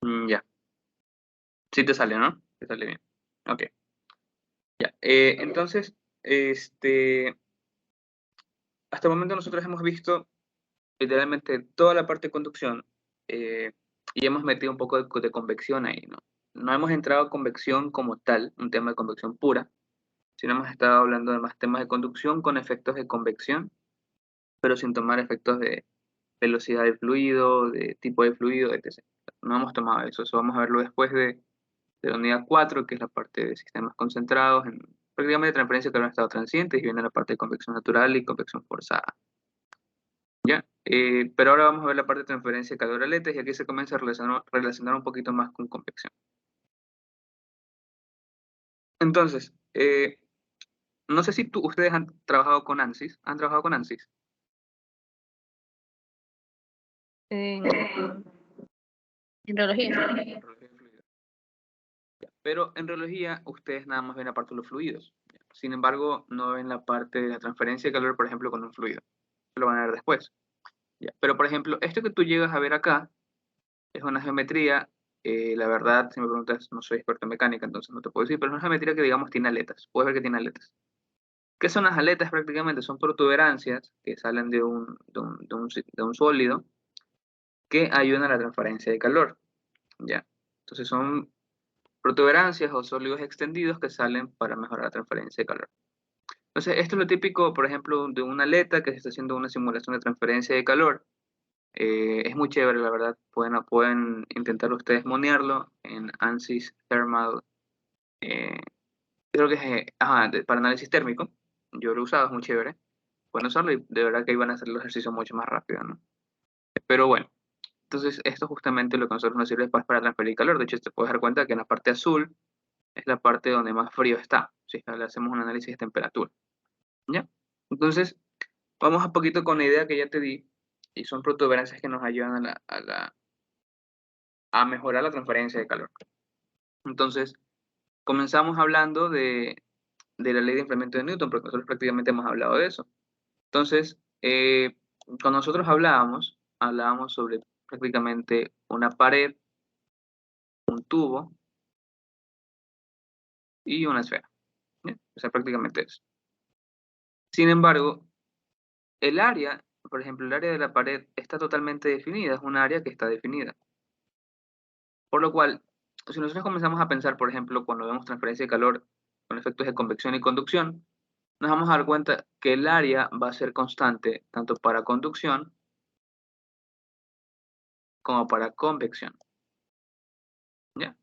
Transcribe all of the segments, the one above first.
Ya. Sí te sale, ¿no? Te sale bien. Ok. Ya. Entonces, este, hasta el momento nosotros hemos visto literalmente toda la parte de conducción, eh, y hemos metido un poco de convección ahí, ¿no? No hemos entrado a convección como tal, un tema de convección pura, sino hemos estado hablando de más temas de conducción con efectos de convección, pero sin tomar efectos de velocidad del fluido, de tipo de fluido, etc. No hemos tomado eso vamos a verlo después de la unidad 4, que es la parte de sistemas concentrados, en prácticamente transferencia de calor en estado transiente, y viene la parte de convección natural y convección forzada. ¿Ya? Pero ahora vamos a ver la parte de transferencia de calor a aletes, y aquí se comienza a relacionar un poquito más con convección. Entonces, no sé si ustedes han trabajado con ANSYS. ¿Han trabajado con ANSYS? En, en biología. Relojía de fluidos. Pero en reología ustedes nada más ven la parte de los fluidos. Sin embargo, no ven la parte de la transferencia de calor, por ejemplo, con un fluido. Lo van a ver después. ¿Ya? Pero, por ejemplo, esto que tú llegas a ver acá es una geometría, la verdad, si me preguntas, no soy experto en mecánica, entonces no te puedo decir, pero es una geometría que, digamos, tiene aletas. Puedes ver que tiene aletas. ¿Qué son las aletas prácticamente? Son protuberancias que salen de un sólido que ayudan a la transferencia de calor. ¿Ya? Entonces son protuberancias o sólidos extendidos que salen para mejorar la transferencia de calor. Entonces, esto es lo típico, por ejemplo, de una aleta que se está haciendo una simulación de transferencia de calor. Es muy chévere, la verdad. Pueden intentar ustedes monearlo en ANSYS Thermal. eh, Creo que es para análisis térmico. Yo lo he usado, es muy chévere. Pueden usarlo y de verdad que ahí van a hacer los ejercicios mucho más rápido, ¿no? Pero bueno, entonces esto justamente lo que a nosotros nos sirve para transferir calor. De hecho, te puedes dar cuenta que en la parte azul es la parte donde más frío está, si le hacemos un análisis de temperatura. ¿Ya? Entonces, vamos un poquito con la idea que ya te di, y son protuberancias que nos ayudan a mejorar la transferencia de calor. Entonces, comenzamos hablando de la ley de enfriamiento de Newton, porque nosotros prácticamente hemos hablado de eso. Entonces, cuando nosotros hablábamos sobre prácticamente una pared, un tubo y una esfera. ¿Ya? O sea, prácticamente eso. Sin embargo, el área, por ejemplo, el área de la pared está totalmente definida, es un área que está definida. Por lo cual, si nosotros comenzamos a pensar, por ejemplo, cuando vemos transferencia de calor con efectos de convección y conducción, nos vamos a dar cuenta que el área va a ser constante tanto para conducción como para convección. ¿Ya?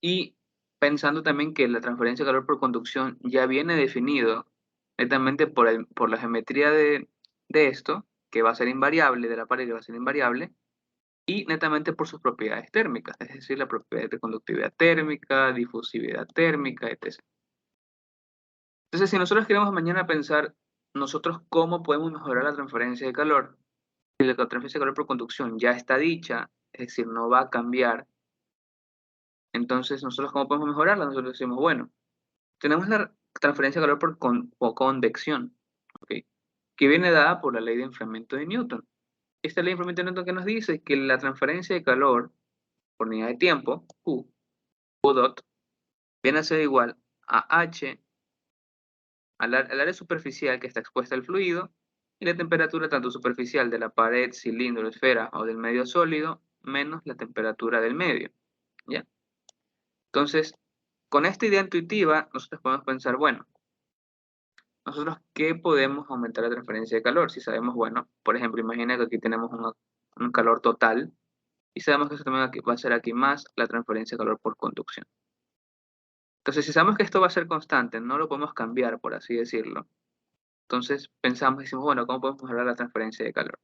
Y pensando también que la transferencia de calor por conducción ya viene definido netamente por la geometría de esto, que va a ser invariable, de la pared que va a ser invariable, y netamente por sus propiedades térmicas, es decir, la propiedad de conductividad térmica, difusividad térmica, etc. Entonces, si nosotros queremos mañana pensar nosotros cómo podemos mejorar la transferencia de calor, si la transferencia de calor por conducción ya está dicha, es decir, no va a cambiar, entonces nosotros cómo podemos mejorarla, nosotros decimos, bueno, tenemos la transferencia de calor por convección, ¿ok? Que viene dada por la ley de enfriamiento de Newton. Esta ley de enfriamiento de Newton que nos dice que la transferencia de calor por unidad de tiempo, Q dot, viene a ser igual a H al área superficial que está expuesta al fluido, y la temperatura tanto superficial de la pared, cilindro, esfera o del medio sólido, menos la temperatura del medio. ¿Ya? Entonces, con esta idea intuitiva, nosotros podemos pensar, bueno, nosotros qué podemos aumentar la transferencia de calor. Si sabemos, bueno, por ejemplo, imagina que aquí tenemos un calor total, y sabemos que eso también va a ser aquí más la transferencia de calor por conducción. Entonces, si sabemos que esto va a ser constante, no lo podemos cambiar, por así decirlo. Entonces pensamos y decimos, bueno, ¿cómo podemos mejorar la transferencia de calor?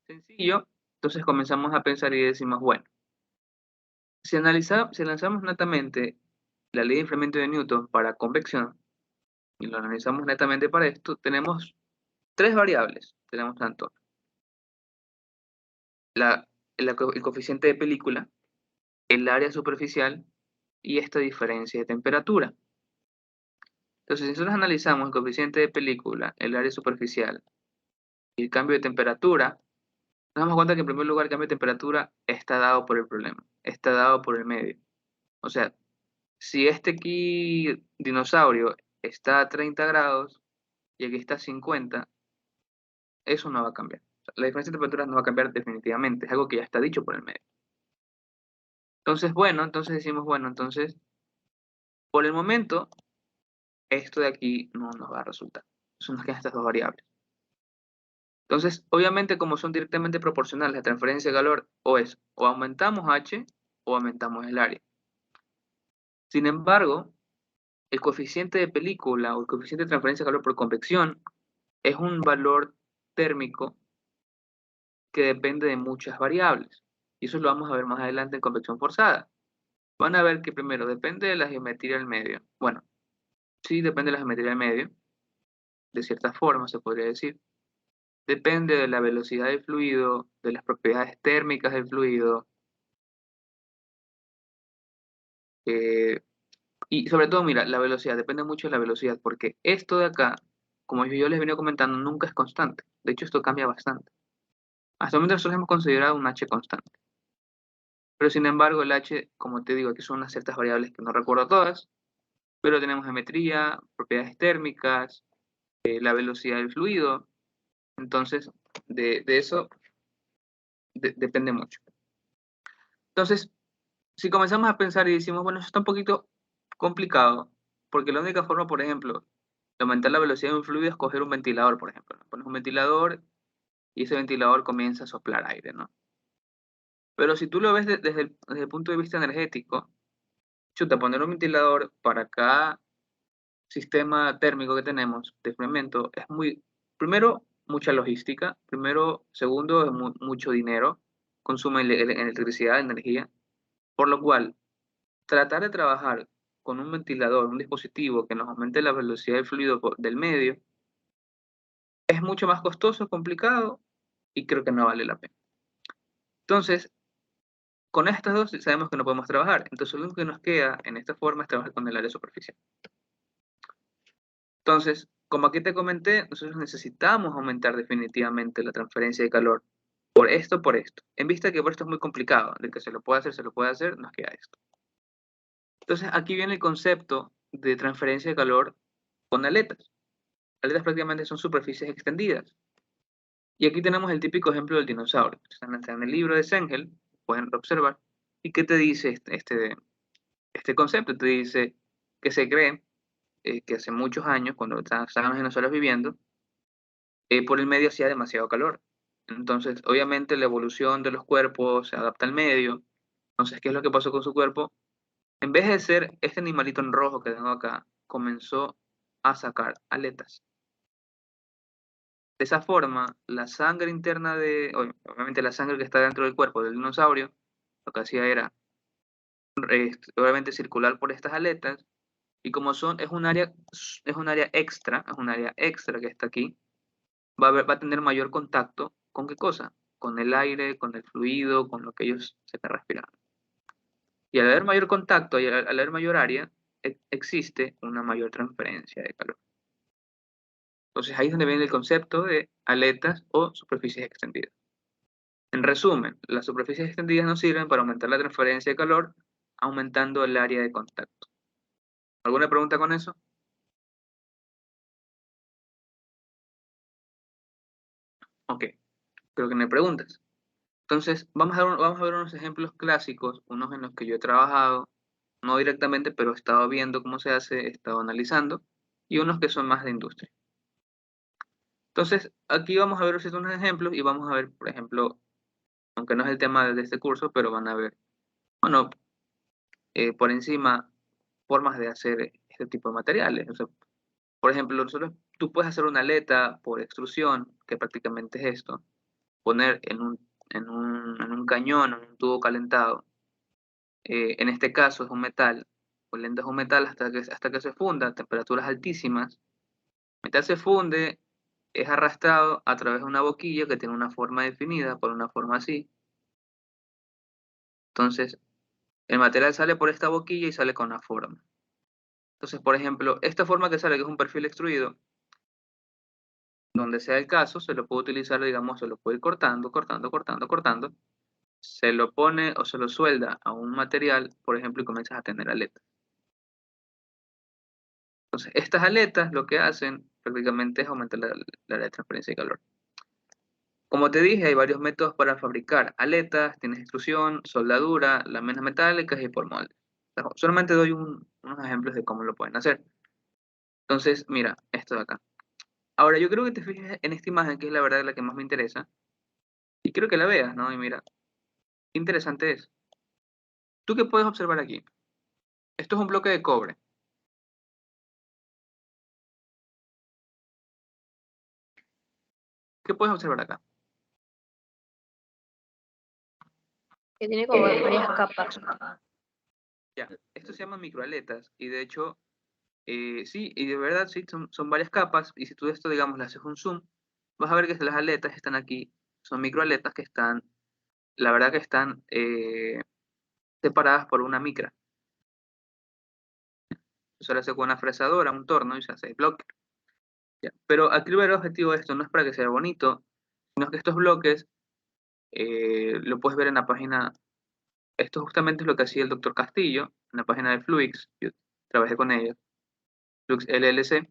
Sencillo. Entonces comenzamos a pensar y decimos, bueno, si lanzamos netamente la ley de enfriamiento de Newton para convección, y lo analizamos netamente para esto, tenemos tres variables. Tenemos tanto el coeficiente de película, el área superficial y esta diferencia de temperatura. Entonces, si nosotros analizamos el coeficiente de película, el área superficial y el cambio de temperatura, Nos damos cuenta que en primer lugar el cambio de temperatura está dado por el problema, está dado por el medio. O sea, si este aquí dinosaurio está a 30 grados y aquí está a 50, eso no va a cambiar. O sea, la diferencia de temperaturas no va a cambiar definitivamente, es algo que ya está dicho por el medio. Entonces, bueno, entonces decimos, bueno, entonces, por el momento, esto de aquí no nos va a resultar. Son nos quedan estas dos variables. Entonces, obviamente, como son directamente proporcionales, la transferencia de calor o aumentamos H o aumentamos el área. Sin embargo, el coeficiente de película o el coeficiente de transferencia de calor por convección es un valor térmico que depende de muchas variables. Y eso lo vamos a ver más adelante en convección forzada. Van a ver que primero depende de la geometría del medio. Bueno, sí depende de la geometría del medio, de cierta forma se podría decir. Depende de la velocidad del fluido, de las propiedades térmicas del fluido, eh, y sobre todo, mira, la velocidad, depende mucho de la velocidad, porque esto de acá, como yo les venía comentando, nunca es constante. De hecho, esto cambia bastante. Hasta el momento nosotros hemos considerado un H constante. Pero sin embargo, el H, como te digo, aquí son unas ciertas variables que no recuerdo todas, pero tenemos geometría, propiedades térmicas, la velocidad del fluido. Entonces, de eso depende mucho. Entonces, si comenzamos a pensar y decimos, bueno, eso está un poquito complicado, porque la única forma, por ejemplo, de aumentar la velocidad de un fluido es coger un ventilador, por ejemplo, ¿no? Pones un ventilador y ese ventilador comienza a soplar aire, ¿no? Pero si tú lo ves desde el punto de vista energético, chuta, poner un ventilador para cada sistema térmico que tenemos de enfriamiento es muy, primero, mucha logística, primero, segundo, es mucho dinero, consume electricidad, energía, por lo cual tratar de trabajar con un ventilador, un dispositivo que nos aumente la velocidad del fluido del medio, es mucho más costoso, complicado y creo que no vale la pena. Entonces, con estas dos sabemos que no podemos trabajar. Entonces, lo único que nos queda en esta forma es trabajar con el área superficial. Entonces, como aquí te comenté, nosotros necesitamos aumentar definitivamente la transferencia de calor por esto. En vista que por esto es muy complicado, de que se lo puede hacer, nos queda esto. Entonces, aquí viene el concepto de transferencia de calor con aletas. Aletas prácticamente son superficies extendidas. Y aquí tenemos el típico ejemplo del dinosaurio. Está en el libro de Sengel, pueden observar. ¿Y qué te dice este concepto? Te dice que se cree que hace muchos años, cuando estaban los dinosaurios viviendo, por el medio hacía demasiado calor. Entonces, obviamente, la evolución de los cuerpos se adapta al medio. Entonces, ¿qué es lo que pasó con su cuerpo? En vez de ser este animalito en rojo que tengo acá, comenzó a sacar aletas. De esa forma, la sangre interna obviamente la sangre que está dentro del cuerpo del dinosaurio, lo que hacía era obviamente circular por estas aletas, y como es un área extra que está aquí, va a tener mayor contacto con qué cosa, con el aire, con el fluido, con lo que ellos se están respirando. Y al haber mayor contacto y al haber mayor área, existe una mayor transferencia de calor. Entonces ahí es donde viene el concepto de aletas o superficies extendidas. En resumen, las superficies extendidas nos sirven para aumentar la transferencia de calor, aumentando el área de contacto. ¿Alguna pregunta con eso? Ok, creo que no hay preguntas. Entonces, vamos a ver unos ejemplos clásicos, unos en los que yo he trabajado, no directamente, pero he estado viendo cómo se hace, he estado analizando, y unos que son más de industria. Entonces, aquí vamos a ver unos ejemplos y vamos a ver, por ejemplo, aunque no es el tema de este curso, pero van a ver, bueno, por encima, formas de hacer este tipo de materiales. O sea, por ejemplo, tú puedes hacer una aleta por extrusión, que prácticamente es esto, poner en un cañón, en un tubo calentado, en este caso es un metal, es un metal hasta que se funda a temperaturas altísimas. El metal se funde, es arrastrado a través de una boquilla que tiene una forma definida, por una forma así. Entonces, el material sale por esta boquilla y sale con una forma. Entonces, por ejemplo, esta forma que sale, que es un perfil extruido, Donde sea el caso, se lo puede utilizar, digamos, se lo puede ir cortando, cortando, cortando, cortando. Se lo pone o se lo suelda a un material, por ejemplo, y comienzas a tener aletas. Entonces, estas aletas lo que hacen prácticamente es aumentar la área de transferencia de calor. Como te dije, hay varios métodos para fabricar aletas, tienes extrusión, soldadura, láminas metálicas y por molde. Solamente doy unos ejemplos de cómo lo pueden hacer. Entonces, mira, esto de acá. Ahora, yo creo que te fijes en esta imagen, que es la verdad la que más me interesa, y quiero que la veas, ¿no? Y mira, qué interesante es. ¿Tú qué puedes observar aquí? Esto es un bloque de cobre. ¿Qué puedes observar acá? Que tiene como varias capas. Ya, esto se llama microaletas, y de hecho, sí, y de verdad sí, son varias capas, y si tú esto, digamos, le haces un zoom, vas a ver que las aletas están aquí, son microaletas que están, la verdad que están separadas por una micra. Eso lo hace con una fresadora, un torno, y se hace bloque. Ya. Pero aquí el verdadero objetivo de esto no es para que sea bonito, sino que estos bloques lo puedes ver en la página. Esto justamente es lo que hacía el doctor Castillo en la página de Fluix. Yo trabajé con ellos, Flux LLC.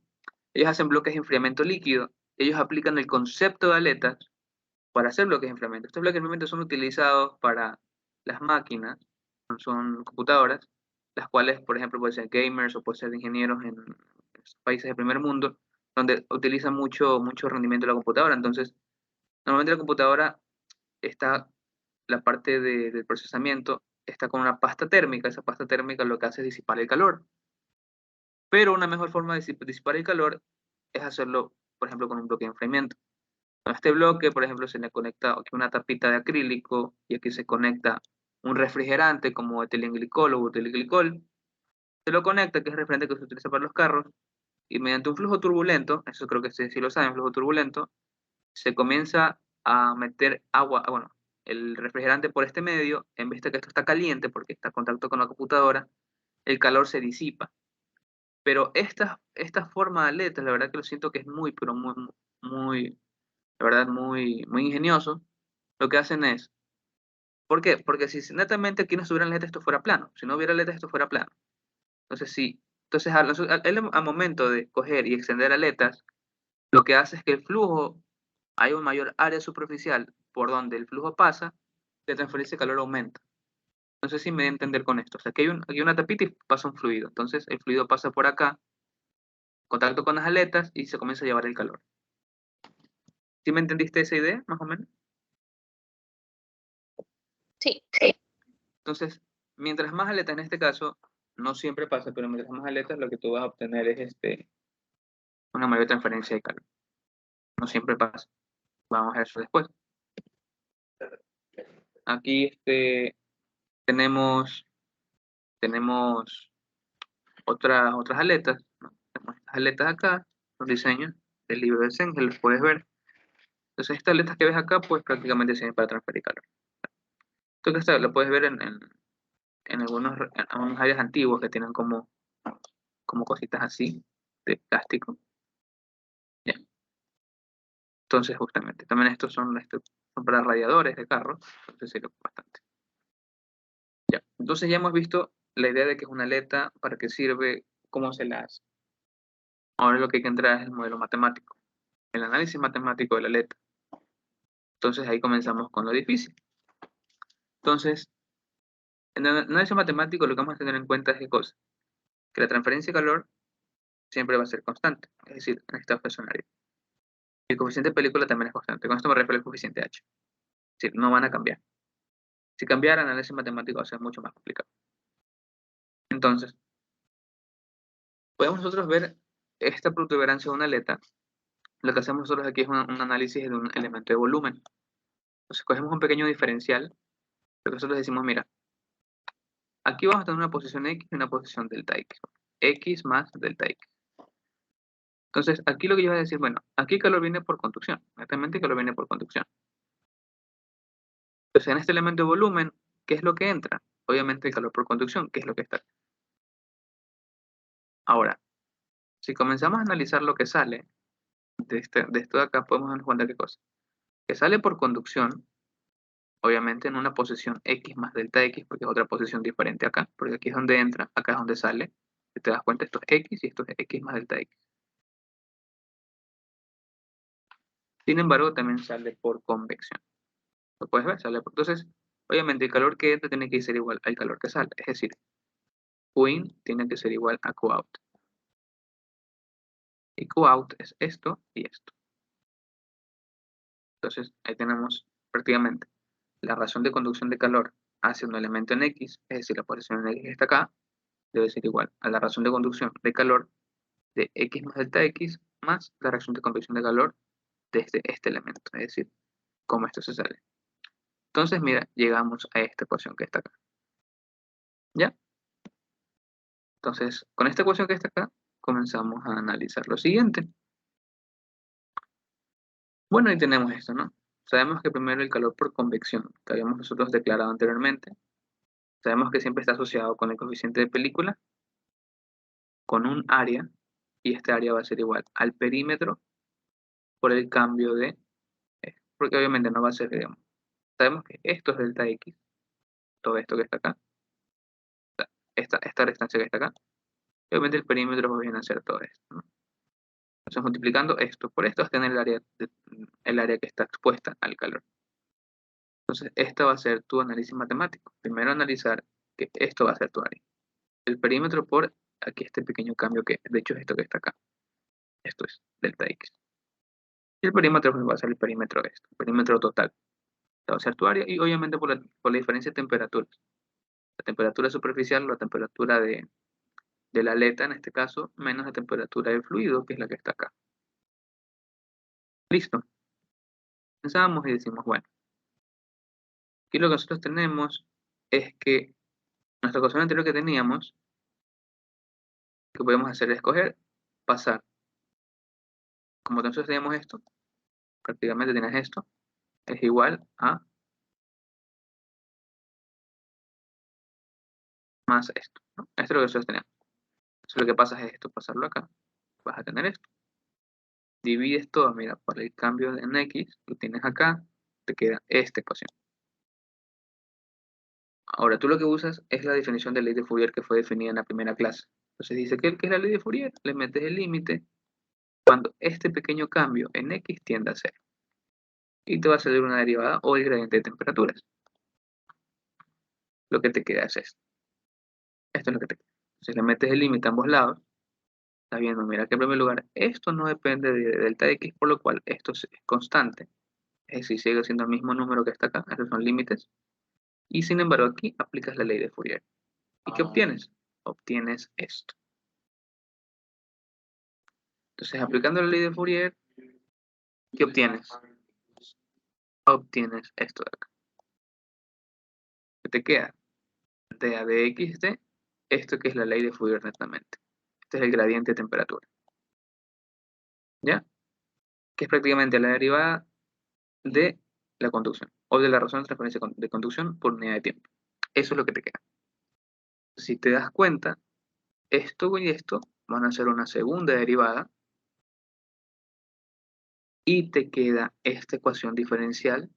Ellos hacen bloques de enfriamiento líquido. Ellos aplican el concepto de aletas para hacer bloques de enfriamiento. Estos bloques de enfriamiento son utilizados para las máquinas, son computadoras, las cuales, por ejemplo, pueden ser gamers o pueden ser ingenieros en países de primer mundo, donde utilizan mucho rendimiento de la computadora. Entonces, normalmente la computadora está, la parte del procesamiento está con una pasta térmica. Esa pasta térmica lo que hace es disipar el calor. Pero una mejor forma de disipar el calor es hacerlo, por ejemplo, con un bloque de enfriamiento. A este bloque, por ejemplo, se le conecta aquí una tapita de acrílico y aquí se conecta un refrigerante como etilenglicol o butilglicol. Se lo conecta, que es el refrigerante que se utiliza para los carros, y mediante un flujo turbulento, eso creo que sí lo saben, flujo turbulento, se comienza a meter agua, bueno, el refrigerante por este medio, en vez de que esto está caliente porque está en contacto con la computadora, el calor se disipa. Pero esta forma de aletas, la verdad que lo siento que es muy, pero muy, la verdad, muy ingenioso. Lo que hacen es, ¿por qué? Porque si netamente aquí no estuvieran aletas, esto fuera plano. Si no hubiera aletas, esto fuera plano. Entonces, sí. Entonces, al momento de coger y extender aletas, lo que hace es que el flujo, hay un mayor área superficial por donde el flujo pasa, la transferencia de calor aumenta. No sé si me voy a entender con esto. O sea, aquí hay una tapita y pasa un fluido. Entonces, el fluido pasa por acá, contacto con las aletas y se comienza a llevar el calor. ¿Sí me entendiste esa idea, más o menos? Sí. Entonces, mientras más aletas en este caso, no siempre pasa, pero mientras más aletas lo que tú vas a obtener es una mayor transferencia de calor. No siempre pasa. Vamos a eso después. Aquí tenemos, tenemos otras aletas, ¿no? Tenemos estas aletas acá, los diseños del libro de Senge, los puedes ver. Entonces, estas aletas que ves acá, pues prácticamente sirven para transferir calor. Esto lo puedes ver en algunas áreas antiguas que tienen como cositas así de plástico. Ya. Entonces, justamente, también son para radiadores de carros, entonces sirve bastante. Ya. Entonces ya hemos visto la idea de que es una aleta, para qué sirve, cómo se la hace. Ahora lo que hay que entrar es el modelo matemático, el análisis matemático de la aleta. Entonces ahí comenzamos con lo difícil. Entonces, en el análisis matemático lo que vamos a tener en cuenta es qué cosa, que la transferencia de calor siempre va a ser constante, es decir, en estado estacionario. El coeficiente de película también es constante, con esto me refiero al coeficiente H. Es decir, no van a cambiar. Si cambiara, el análisis matemático va a ser mucho más complicado. Entonces, podemos nosotros ver esta protuberancia de una aleta. Lo que hacemos nosotros aquí es un análisis de un elemento de volumen. Entonces, cogemos un pequeño diferencial. Lo que nosotros decimos, mira, aquí vamos a tener una posición X y una posición delta X. X más delta X. Entonces, aquí lo que yo voy a decir, bueno, aquí el calor viene por conducción. Netamente el calor viene por conducción. Entonces, en este elemento de volumen, ¿qué es lo que entra? Obviamente el calor por conducción, ¿qué es lo que está? Ahora, si comenzamos a analizar lo que sale, de esto de acá podemos darnos cuenta qué cosa. Que sale por conducción, obviamente en una posición x más delta x, porque es otra posición diferente acá, porque aquí es donde entra, acá es donde sale. Si te das cuenta, esto es x y esto es x más delta x. Sin embargo, también sale por convección. ¿Lo puedes ver? Entonces, obviamente el calor que entra tiene que ser igual al calor que sale. Es decir, Qin tiene que ser igual a Qout. Y Qout es esto y esto. Entonces, ahí tenemos prácticamente la razón de conducción de calor hacia un elemento en X, es decir, la posición en X que está acá, debe ser igual a la razón de conducción de calor de X más delta X más la razón de conducción de calor de este elemento, es decir, cómo esto se sale. Entonces, mira, llegamos a esta ecuación que está acá. ¿Ya? Entonces, con esta ecuación que está acá, comenzamos a analizar lo siguiente. Bueno, ahí tenemos esto, ¿no? Sabemos que primero el calor por convección, que habíamos nosotros declarado anteriormente, sabemos que siempre está asociado con el coeficiente de película, con un área, y este área va a ser igual al perímetro por el cambio de, porque obviamente no va a ser, digamos, sabemos que esto es delta X, todo esto que está acá, esta distancia que está acá, y obviamente el perímetro va a venir a ser todo esto, ¿no? Entonces multiplicando esto por esto vas a tener el área que está expuesta al calor. Entonces, esta va a ser tu análisis matemático. Primero analizar que esto va a ser tu área. El perímetro por aquí este pequeño cambio que, de hecho, es esto que está acá. Esto es delta X. Y el perímetro pues, va a ser el perímetro de esto, el perímetro total. Esta va a ser tu área y obviamente por la diferencia de temperaturas. La temperatura superficial, la temperatura de la aleta en este caso, menos la temperatura del fluido, que es la que está acá. Listo. Pensamos y decimos, bueno, aquí lo que nosotros tenemos es que nuestra ecuación anterior que teníamos, que podemos hacer es escoger, pasar. Como nosotros teníamos esto, prácticamente tienes esto, es igual a más esto, ¿no? Esto es lo que nosotros tenemos. Entonces lo que pasa es esto, pasarlo acá, vas a tener esto. Divides todo, mira, por el cambio en X, lo tienes acá, te queda esta ecuación. Ahora, tú lo que usas es la definición de ley de Fourier que fue definida en la primera clase. Entonces dice que es la ley de Fourier, le metes el límite cuando este pequeño cambio en X tiende a cero. Y te va a salir una derivada o el gradiente de temperaturas. Lo que te queda es esto. Esto es lo que te queda. Entonces le metes el límite a ambos lados. Estás viendo, mira que en primer lugar, esto no depende de delta X, por lo cual esto es constante. Es decir, sigue siendo el mismo número que está acá, esos son límites. Y sin embargo, aquí aplicas la ley de Fourier. ¿Y qué obtienes? Obtienes esto. Entonces, aplicando la ley de Fourier, ¿qué obtienes? Obtienes esto de acá. ¿Qué te queda? dA de x de esto que es la ley de Fourier netamente. Este es el gradiente de temperatura. ¿Ya? Que es prácticamente la derivada de la conducción o de la razón de transferencia de conducción por unidad de tiempo. Eso es lo que te queda. Si te das cuenta, esto y esto van a ser una segunda derivada y te queda esta ecuación diferencial,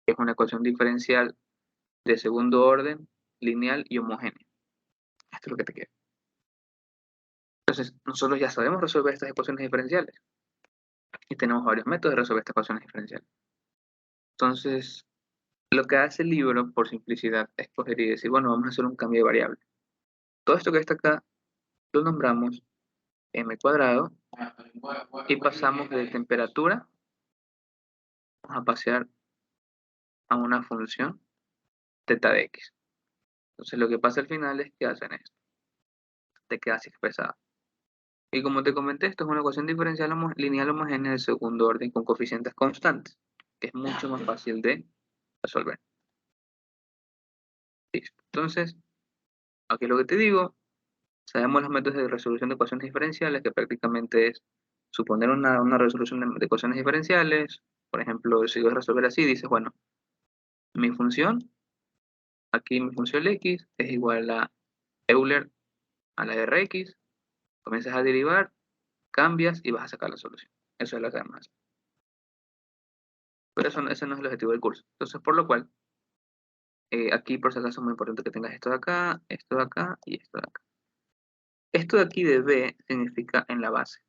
que es una ecuación diferencial de segundo orden, lineal y homogénea. Esto es lo que te queda. Entonces, nosotros ya sabemos resolver estas ecuaciones diferenciales y tenemos varios métodos de resolver estas ecuaciones diferenciales. Entonces, lo que hace el libro, por simplicidad, es coger y decir, bueno, vamos a hacer un cambio de variable. Todo esto que está acá lo nombramos m cuadrado y pasamos de temperatura, vamos a pasear a una función θ de x. Entonces lo que pasa al final es que hacen esto, te queda así expresado. Y como te comenté, esto es una ecuación diferencial lineal homogénea de segundo orden con coeficientes constantes, que es mucho más fácil de resolver. Listo. Entonces, aquí lo que te digo, sabemos los métodos de resolución de ecuaciones diferenciales, que prácticamente es suponer una resolución de ecuaciones diferenciales. Por ejemplo, si vas a resolver así, dices, bueno, mi función, aquí mi función x es igual a Euler a la Rx, comienzas a derivar, cambias y vas a sacar la solución. Eso es lo que vamos a hacer. Pero ese no es el objetivo del curso. Entonces, por lo cual, aquí por si acaso es muy importante que tengas esto de acá y esto de acá. Esto de aquí de B significa en la base.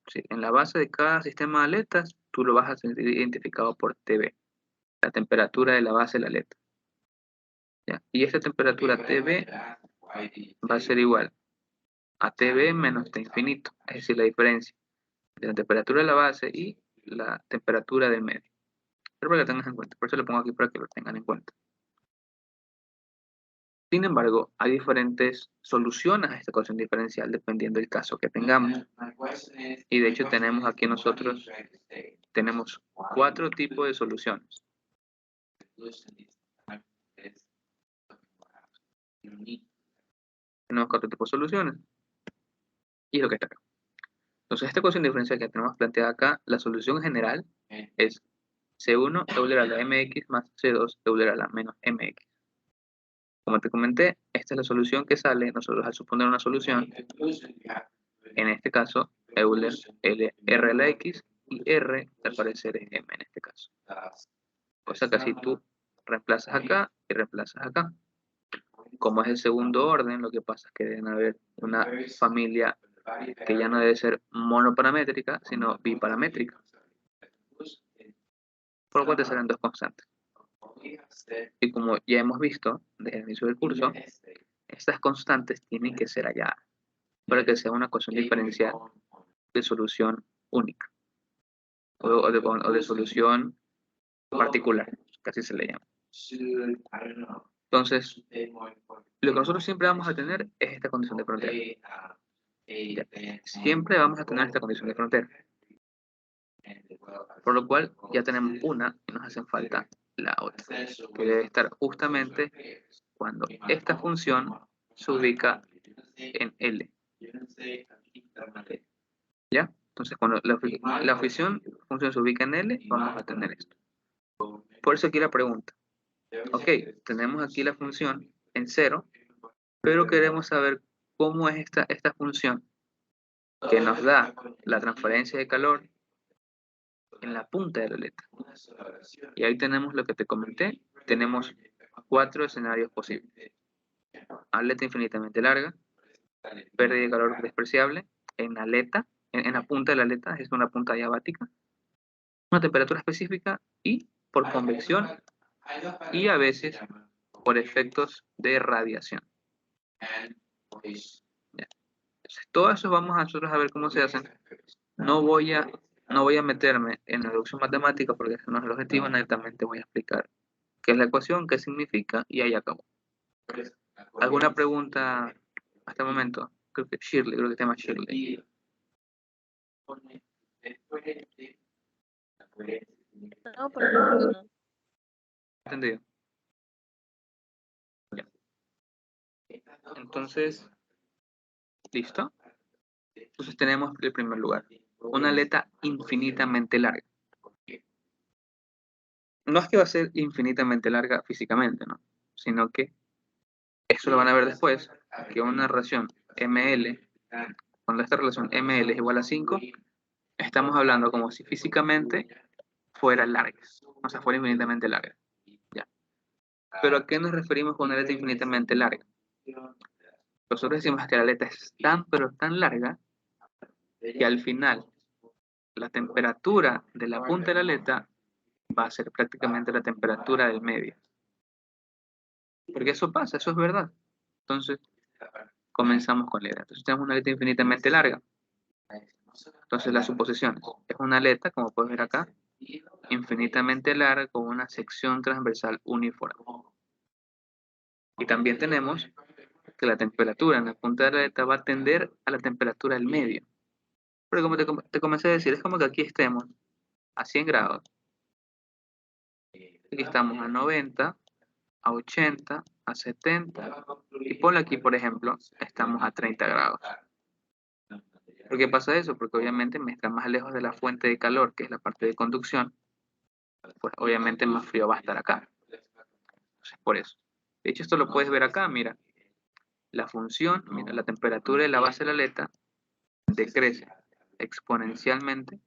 ¿Sí? En la base de cada sistema de aletas, tú lo vas a sentir identificado por TB, la temperatura de la base de la aleta. ¿Ya? Y esta temperatura TB va a ser igual a TB menos T infinito, es decir, la diferencia de la temperatura de la base y la temperatura del medio. Pero para que lo tengas en cuenta, por eso lo pongo aquí para que lo tengan en cuenta. Sin embargo, hay diferentes soluciones a esta ecuación diferencial dependiendo del caso que tengamos. Y de hecho tenemos aquí nosotros, tenemos 4 tipos de soluciones. Tenemos 4 tipos de soluciones. Y es lo que está acá. Entonces, esta ecuación diferencial que tenemos planteada acá, la solución general es C1 euler a la mx más C2 euler a la menos mx. Como te comenté, esta es la solución que sale, nosotros al suponer una solución, en este caso, Euler L, R a la X y R al parecer es M en este caso. O sea que si tú reemplazas acá y reemplazas acá. Como es el segundo orden, lo que pasa es que deben haber una familia que ya no debe ser monoparamétrica, sino biparamétrica. Por lo cual te salen dos constantes. Y como ya hemos visto desde el inicio del curso, estas constantes tienen que ser halladas para que sea una ecuación diferencial de solución única o de solución particular, que así se le llama. Entonces, lo que nosotros siempre vamos a tener es esta condición de frontera. Ya, siempre vamos a tener esta condición de frontera. Por lo cual ya tenemos una y nos hacen falta la otra, que debe estar justamente cuando esta función se ubica en L. ¿Ya? Entonces, cuando la función se ubica en L, vamos a tener esto. Por eso aquí la pregunta. Ok, tenemos aquí la función en 0, pero queremos saber cómo es esta función que nos da la transferencia de calor en la punta de la aleta. Y ahí tenemos lo que te comenté. Tenemos 4 escenarios posibles. Aleta infinitamente larga, pérdida de calor despreciable en la aleta, en la punta de la aleta, es una punta diabática, una temperatura específica y por convección y a veces por efectos de radiación. Ya. Entonces, todo eso vamos a nosotros a ver cómo se hacen. No voy a meterme en la deducción matemática porque ese no es el objetivo, netamente voy a explicar qué es la ecuación, qué significa y ahí acabó. ¿Alguna pregunta hasta el momento? Creo que se llama Shirley. No, por el momento no. ¿Entendido? Ya. Entonces, ¿listo? Entonces tenemos el primer lugar, una aleta infinitamente larga. No es que va a ser infinitamente larga físicamente, ¿no? Sino que, eso lo van a ver después, que una relación ML, cuando esta relación ML es igual a 5, estamos hablando como si físicamente fuera larga, o sea, fuera infinitamente larga. Ya. Pero ¿a qué nos referimos con una aleta infinitamente larga? Nosotros decimos que la aleta es tan, pero tan larga, que al final la temperatura de la punta de la aleta va a ser prácticamente la temperatura del medio. Porque eso pasa, eso es verdad. Entonces, comenzamos con la aleta. Entonces tenemos una aleta infinitamente larga. Entonces las suposiciones. Es una aleta, como puedes ver acá, infinitamente larga con una sección transversal uniforme. Y también tenemos que la temperatura en la punta de la aleta va a tender a la temperatura del medio. Pero como te comencé a decir, es como que aquí estemos a 100 grados. Aquí estamos a 90, a 80, a 70. Y ponle aquí, por ejemplo, estamos a 30 grados. ¿Por qué pasa eso? Porque obviamente me está más lejos de la fuente de calor, que es la parte de conducción, pues obviamente más frío va a estar acá. Entonces, por eso. De hecho, esto lo puedes ver acá, mira. La función, mira, la temperatura de la base de la aleta decrece exponencialmente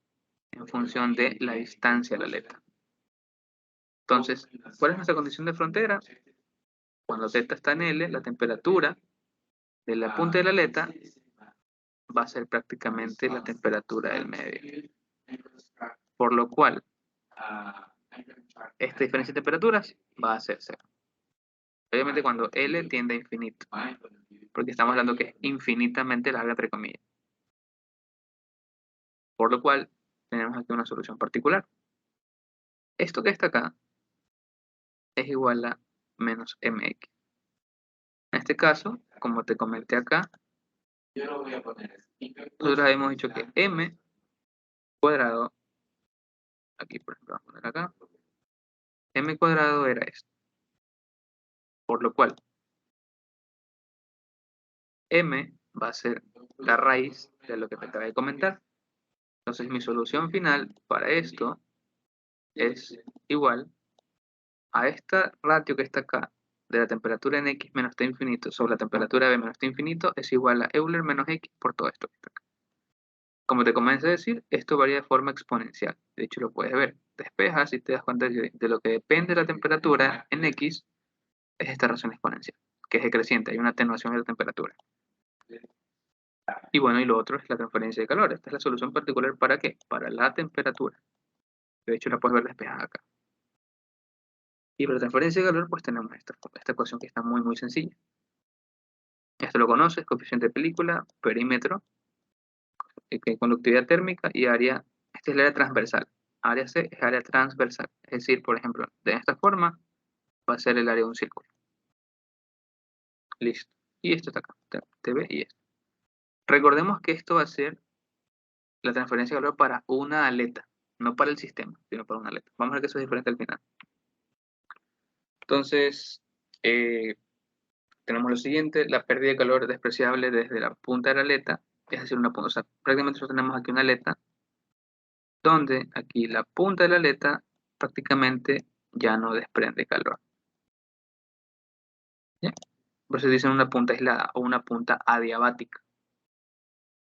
en función de la distancia a la aleta. Entonces, ¿cuál es nuestra condición de frontera? Cuando θ está en L, la temperatura de la punta de la aleta va a ser prácticamente la temperatura del medio. Por lo cual, esta diferencia de temperaturas va a ser cero. Obviamente cuando L tiende a infinito, porque estamos hablando que es infinitamente larga, entre comillas. Por lo cual, tenemos aquí una solución particular. Esto que está acá es igual a menos mx. En este caso, como te comenté acá, nosotros habíamos dicho que m cuadrado, aquí por ejemplo vamos a poner acá, m cuadrado era esto. Por lo cual, m va a ser la raíz de lo que te acabé de comentar. Entonces mi solución final para esto es igual a esta ratio que está acá, de la temperatura en x menos t infinito sobre la temperatura b menos t infinito, es igual a Euler menos x por todo esto que está acá. Como te comencé a decir, esto varía de forma exponencial. De hecho, lo puedes ver. Despejas y te das cuenta de lo que depende de la temperatura en x es esta razón exponencial, que es decreciente, hay una atenuación de la temperatura. Y bueno, y lo otro es la transferencia de calor. Esta es la solución particular ¿para qué? Para la temperatura. De hecho, la puedes ver despejada acá. Y para la transferencia de calor, pues tenemos esta ecuación que está muy, muy sencilla. Esto lo conoces, coeficiente de película, perímetro, conductividad térmica y área. Esta es el área transversal. Área C es área transversal. Es decir, por ejemplo, de esta forma va a ser el área de un círculo. Listo. Y esto está acá, TV y esto. Recordemos que esto va a ser la transferencia de calor para una aleta, no para el sistema, sino para una aleta. Vamos a ver que eso es diferente al final. Entonces, tenemos lo siguiente, la pérdida de calor despreciable desde la punta de la aleta, es decir, una punta. O sea, prácticamente nosotros tenemos aquí una aleta, donde aquí la punta de la aleta prácticamente ya no desprende calor. ¿Ya? Por eso dicen una punta aislada o una punta adiabática.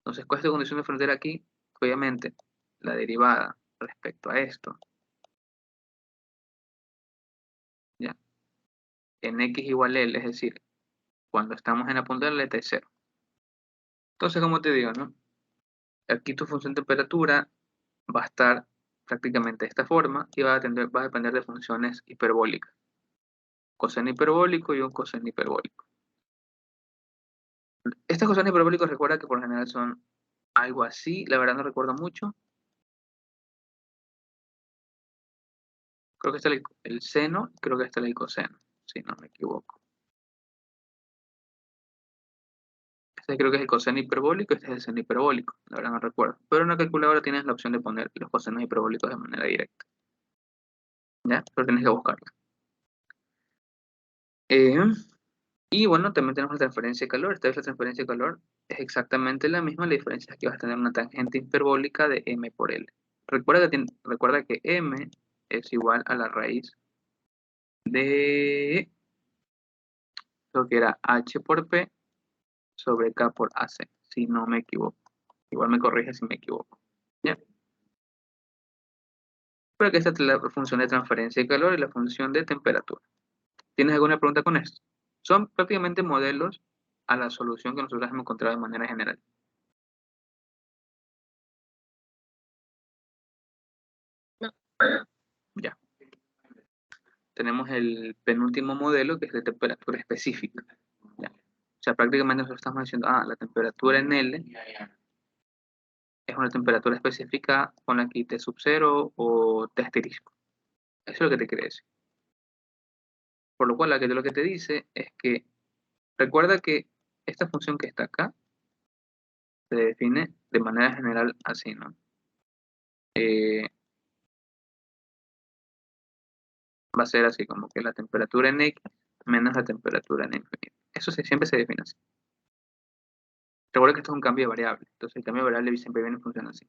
Entonces, ¿cuál es la condición de frontera aquí? Obviamente, la derivada respecto a esto, ¿ya? En x igual a L, es decir, cuando estamos en la punta de la aleta es cero. Entonces, como te digo, ¿no? Aquí tu función de temperatura va a estar prácticamente de esta forma y va a depender de funciones hiperbólicas. Coseno hiperbólico y un coseno hiperbólico. Estos cosenos hiperbólicos recuerda que por lo general son algo así, la verdad no recuerdo mucho. Creo que está el seno, creo que está el coseno, si no me equivoco. Este creo que es el coseno hiperbólico, este es el seno hiperbólico, la verdad no recuerdo. Pero en la calculadora tienes la opción de poner los cosenos hiperbólicos de manera directa. ¿Ya? Pero tienes que buscarlo. Y bueno, también tenemos la transferencia de calor. Esta vez la transferencia de calor es exactamente la misma. La diferencia es que vas a tener una tangente hiperbólica de m por L. Recuerda que m es igual a la raíz de lo que era h por p sobre k por ac, si no me equivoco. Igual me corrige si me equivoco. ¿Ya? Pero que esta es la función de transferencia de calor y la función de temperatura. ¿Tienes alguna pregunta con esto? Son prácticamente modelos a la solución que nosotros hemos encontrado de manera general. No. Ya. Tenemos el penúltimo modelo que es de temperatura específica. ¿Ya? O sea, prácticamente nosotros estamos diciendo, la temperatura en L es una temperatura específica con la que T sub 0 o T asterisco. Eso es lo que te quiere decir. Por lo cual, lo que te dice es que recuerda que esta función que está acá se define de manera general así, ¿no? Va a ser así como que la temperatura en X menos la temperatura en infinito. Eso siempre se define así. Recuerda que esto es un cambio de variable, entonces el cambio de variable siempre viene en función así.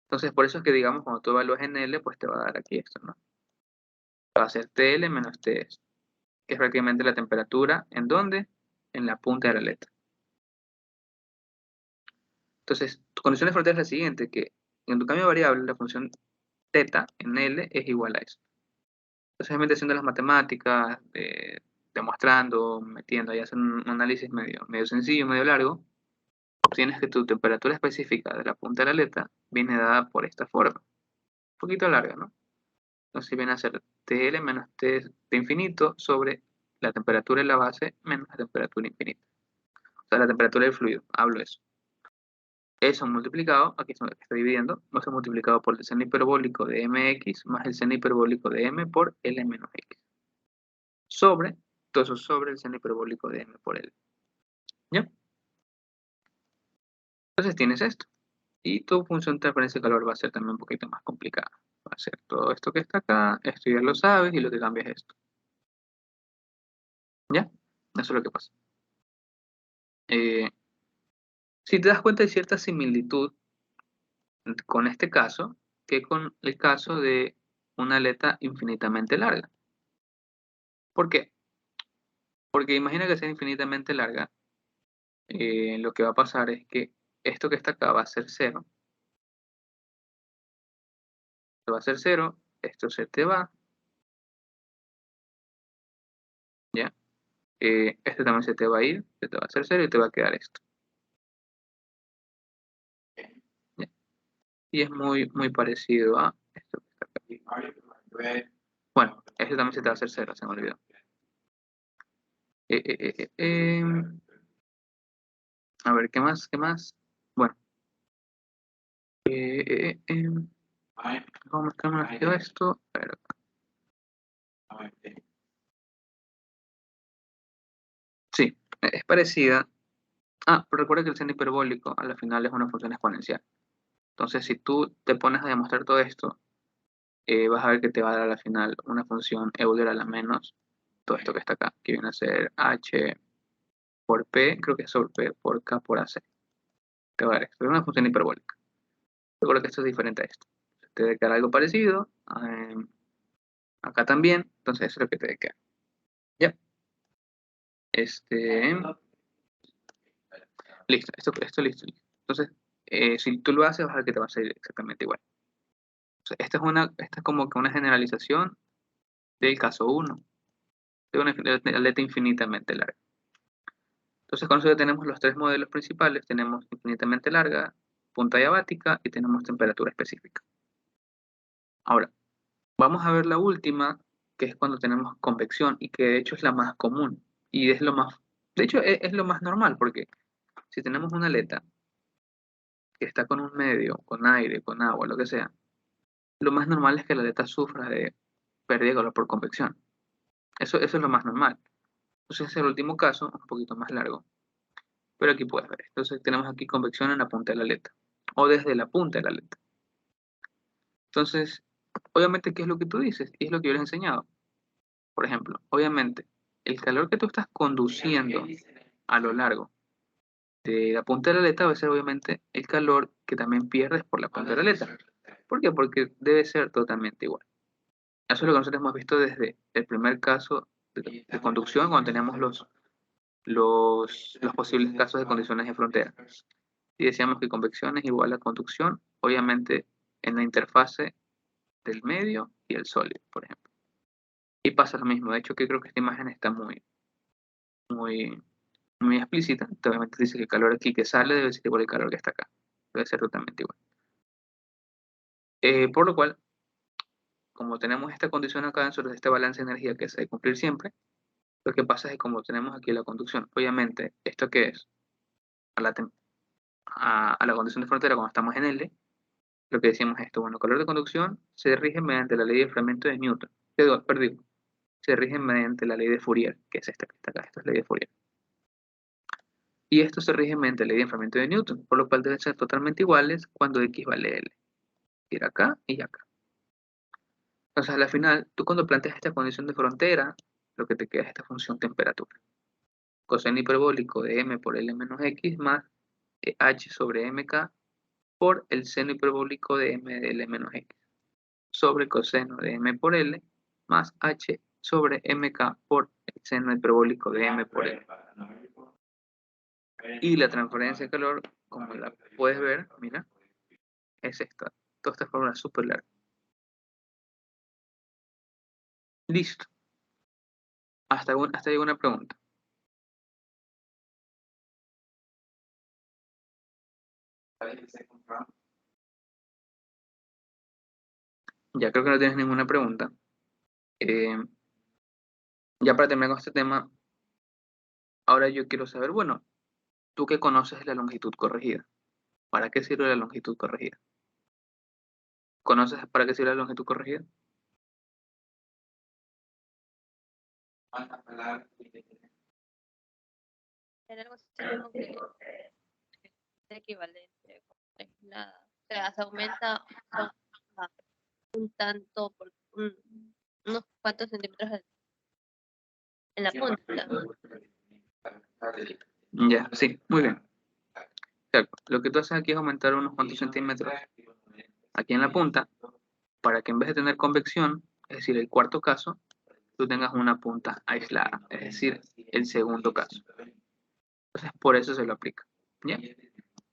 Entonces, por eso es que, digamos, cuando tú evalúas en L, pues te va a dar aquí esto, ¿no? Va a ser TL menos TS, que es prácticamente la temperatura, ¿en dónde? En la punta de la letra. Entonces, tu condición de frontera es la siguiente, que en tu cambio de variable, la función teta en L es igual a eso. Entonces, obviamente, haciendo las matemáticas, demostrando, metiendo, ahí hacen un análisis medio sencillo, medio largo, obtienes que tu temperatura específica de la punta de la aleta viene dada por esta forma. Un poquito larga, ¿no? Entonces viene a ser TL menos T de infinito sobre la temperatura de la base menos la temperatura infinita. O sea, la temperatura del fluido, hablo eso. Eso multiplicado, aquí se está dividiendo, va a ser multiplicado por el seno hiperbólico de mx más el seno hiperbólico de m por L menos x. Sobre, todo eso sobre el seno hiperbólico de m por L. ¿Ya? Entonces tienes esto. Y tu función de transferencia de calor va a ser también un poquito más complicada. Va a ser todo esto que está acá, esto ya lo sabes, y lo que cambia es esto. ¿Ya? Eso es lo que pasa. Si te das cuenta, hay cierta similitud con este caso que con el caso de una aleta infinitamente larga. ¿Por qué? Porque imagina que sea infinitamente larga, lo que va a pasar es que esto que está acá va a ser cero. Esto va a ser cero, esto se te va, ¿ya? Este también se te va a ir, se te va a hacer cero y te va a quedar esto. ¿Ya? Y es muy parecido a esto que está acá. Bueno, este también se te va a hacer cero, se me olvidó. A ver, ¿qué más? ¿Qué más? Bueno. Vamos a marcar esto. A ver, sí, es parecida. Ah, pero recuerda que el seno hiperbólico a la final es una función exponencial. Entonces, si tú te pones a demostrar todo esto, vas a ver que te va a dar a la final una función Euler a la menos todo esto que está acá, que viene a ser h por p, creo que es sobre p por k por ac. Te va a dar esto, es una función hiperbólica. Recuerda que esto es diferente a esto. Te debe quedar algo parecido. Acá también, entonces eso es lo que te debe quedar. Ya. Listo, esto listo. Entonces, si tú lo haces, vas a ver que te va a salir exactamente igual. Entonces, esta es como que una generalización del caso 1, de una aleta infinitamente larga. Entonces, con eso ya tenemos los tres modelos principales. Tenemos infinitamente larga, punta diabática y tenemos temperatura específica. Ahora, vamos a ver la última, que es cuando tenemos convección y que de hecho es la más común. Y es lo más, de hecho es lo más normal, porque si tenemos una aleta que está con un medio, con aire, con agua, lo que sea, lo más normal es que la aleta sufra de pérdida de calor por convección. Eso es lo más normal. Entonces es el último caso, un poquito más largo, pero aquí puedes ver. Entonces tenemos aquí convección en la punta de la aleta, o desde la punta de la aleta. Entonces, obviamente, ¿qué es lo que tú dices? Y es lo que yo les he enseñado. Por ejemplo, obviamente, el calor que tú estás conduciendo a lo largo de la punta de la aleta va a ser obviamente el calor que también pierdes por la punta de la aleta. ¿Por qué? Porque debe ser totalmente igual. Eso es lo que nosotros hemos visto desde el primer caso de conducción, cuando tenemos los posibles casos de condiciones de frontera. Y decíamos que convección es igual a conducción, obviamente en la interfase del medio y el sólido, por ejemplo. Y pasa lo mismo. De hecho, que creo que esta imagen está muy, muy explícita. Obviamente dice que el calor aquí que sale debe ser igual al calor que está acá. Debe ser totalmente igual. Por lo cual, como tenemos esta condición acá dentro de este balance de energía que se debe cumplir siempre, lo que pasa es que como tenemos aquí la conducción, obviamente, ¿esto qué es? A la condición de frontera cuando estamos en L, lo que decimos es esto, bueno, el calor de conducción se rige mediante la ley de enfriamiento de Newton. Perdón, se rige mediante la ley de Fourier, que es esta que está acá, esta es la ley de Fourier. Y esto se rige mediante la ley de enfriamiento de Newton, por lo cual deben ser totalmente iguales cuando X vale L. Ir acá y acá. Entonces, al final, tú cuando planteas esta condición de frontera, lo que te queda es esta función temperatura. Coseno hiperbólico de m por L menos x más h sobre mk por el seno hiperbólico de m de L menos x sobre coseno de m por L más h sobre mk por el seno hiperbólico de m por L. Y la transferencia de calor, como la puedes ver, mira, es esta. Toda esta fórmula es súper larga. Listo. Hasta ahí una pregunta. Ya creo que no tienes ninguna pregunta. Ya para terminar con este tema, ahora yo quiero saber, bueno, ¿tú qué conoces de la longitud corregida? ¿Para qué sirve la longitud corregida? ¿Conoces para qué sirve la longitud corregida? Era algo así como que es equivalente, aislada. O sea, se aumenta un tanto, unos cuantos centímetros en la punta. Ya, sí, muy bien. Claro, lo que tú haces aquí es aumentar unos cuantos centímetros aquí en la punta para que en vez de tener convección, es decir, el cuarto caso, tú tengas una punta aislada, es decir, el segundo caso. Entonces, por eso se lo aplica. ¿Ya?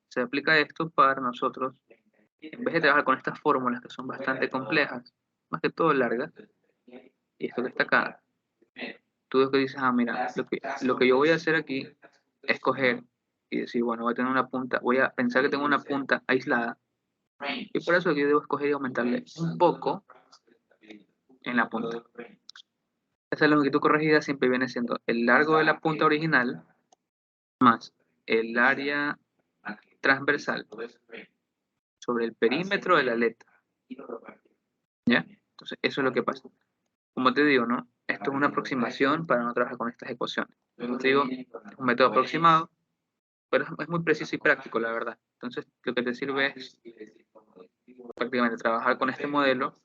Se aplica esto para nosotros, en vez de trabajar con estas fórmulas que son bastante complejas, más que todo largas, y esto que está acá, tú lo que dices, mira, lo que yo voy a hacer aquí es coger y decir, bueno, voy a tener una punta, voy a pensar que tengo una punta aislada, y por eso yo debo escoger y aumentarle un poco en la punta. Esa longitud corregida siempre viene siendo el largo de la punta original más el área transversal sobre el perímetro de la aleta. ¿Ya? Entonces, eso es lo que pasa. Como te digo, ¿no? Esto es una aproximación para no trabajar con estas ecuaciones. Como te digo, es un método aproximado, pero es muy preciso y práctico, la verdad. Entonces, lo que te sirve es prácticamente trabajar con este modelo,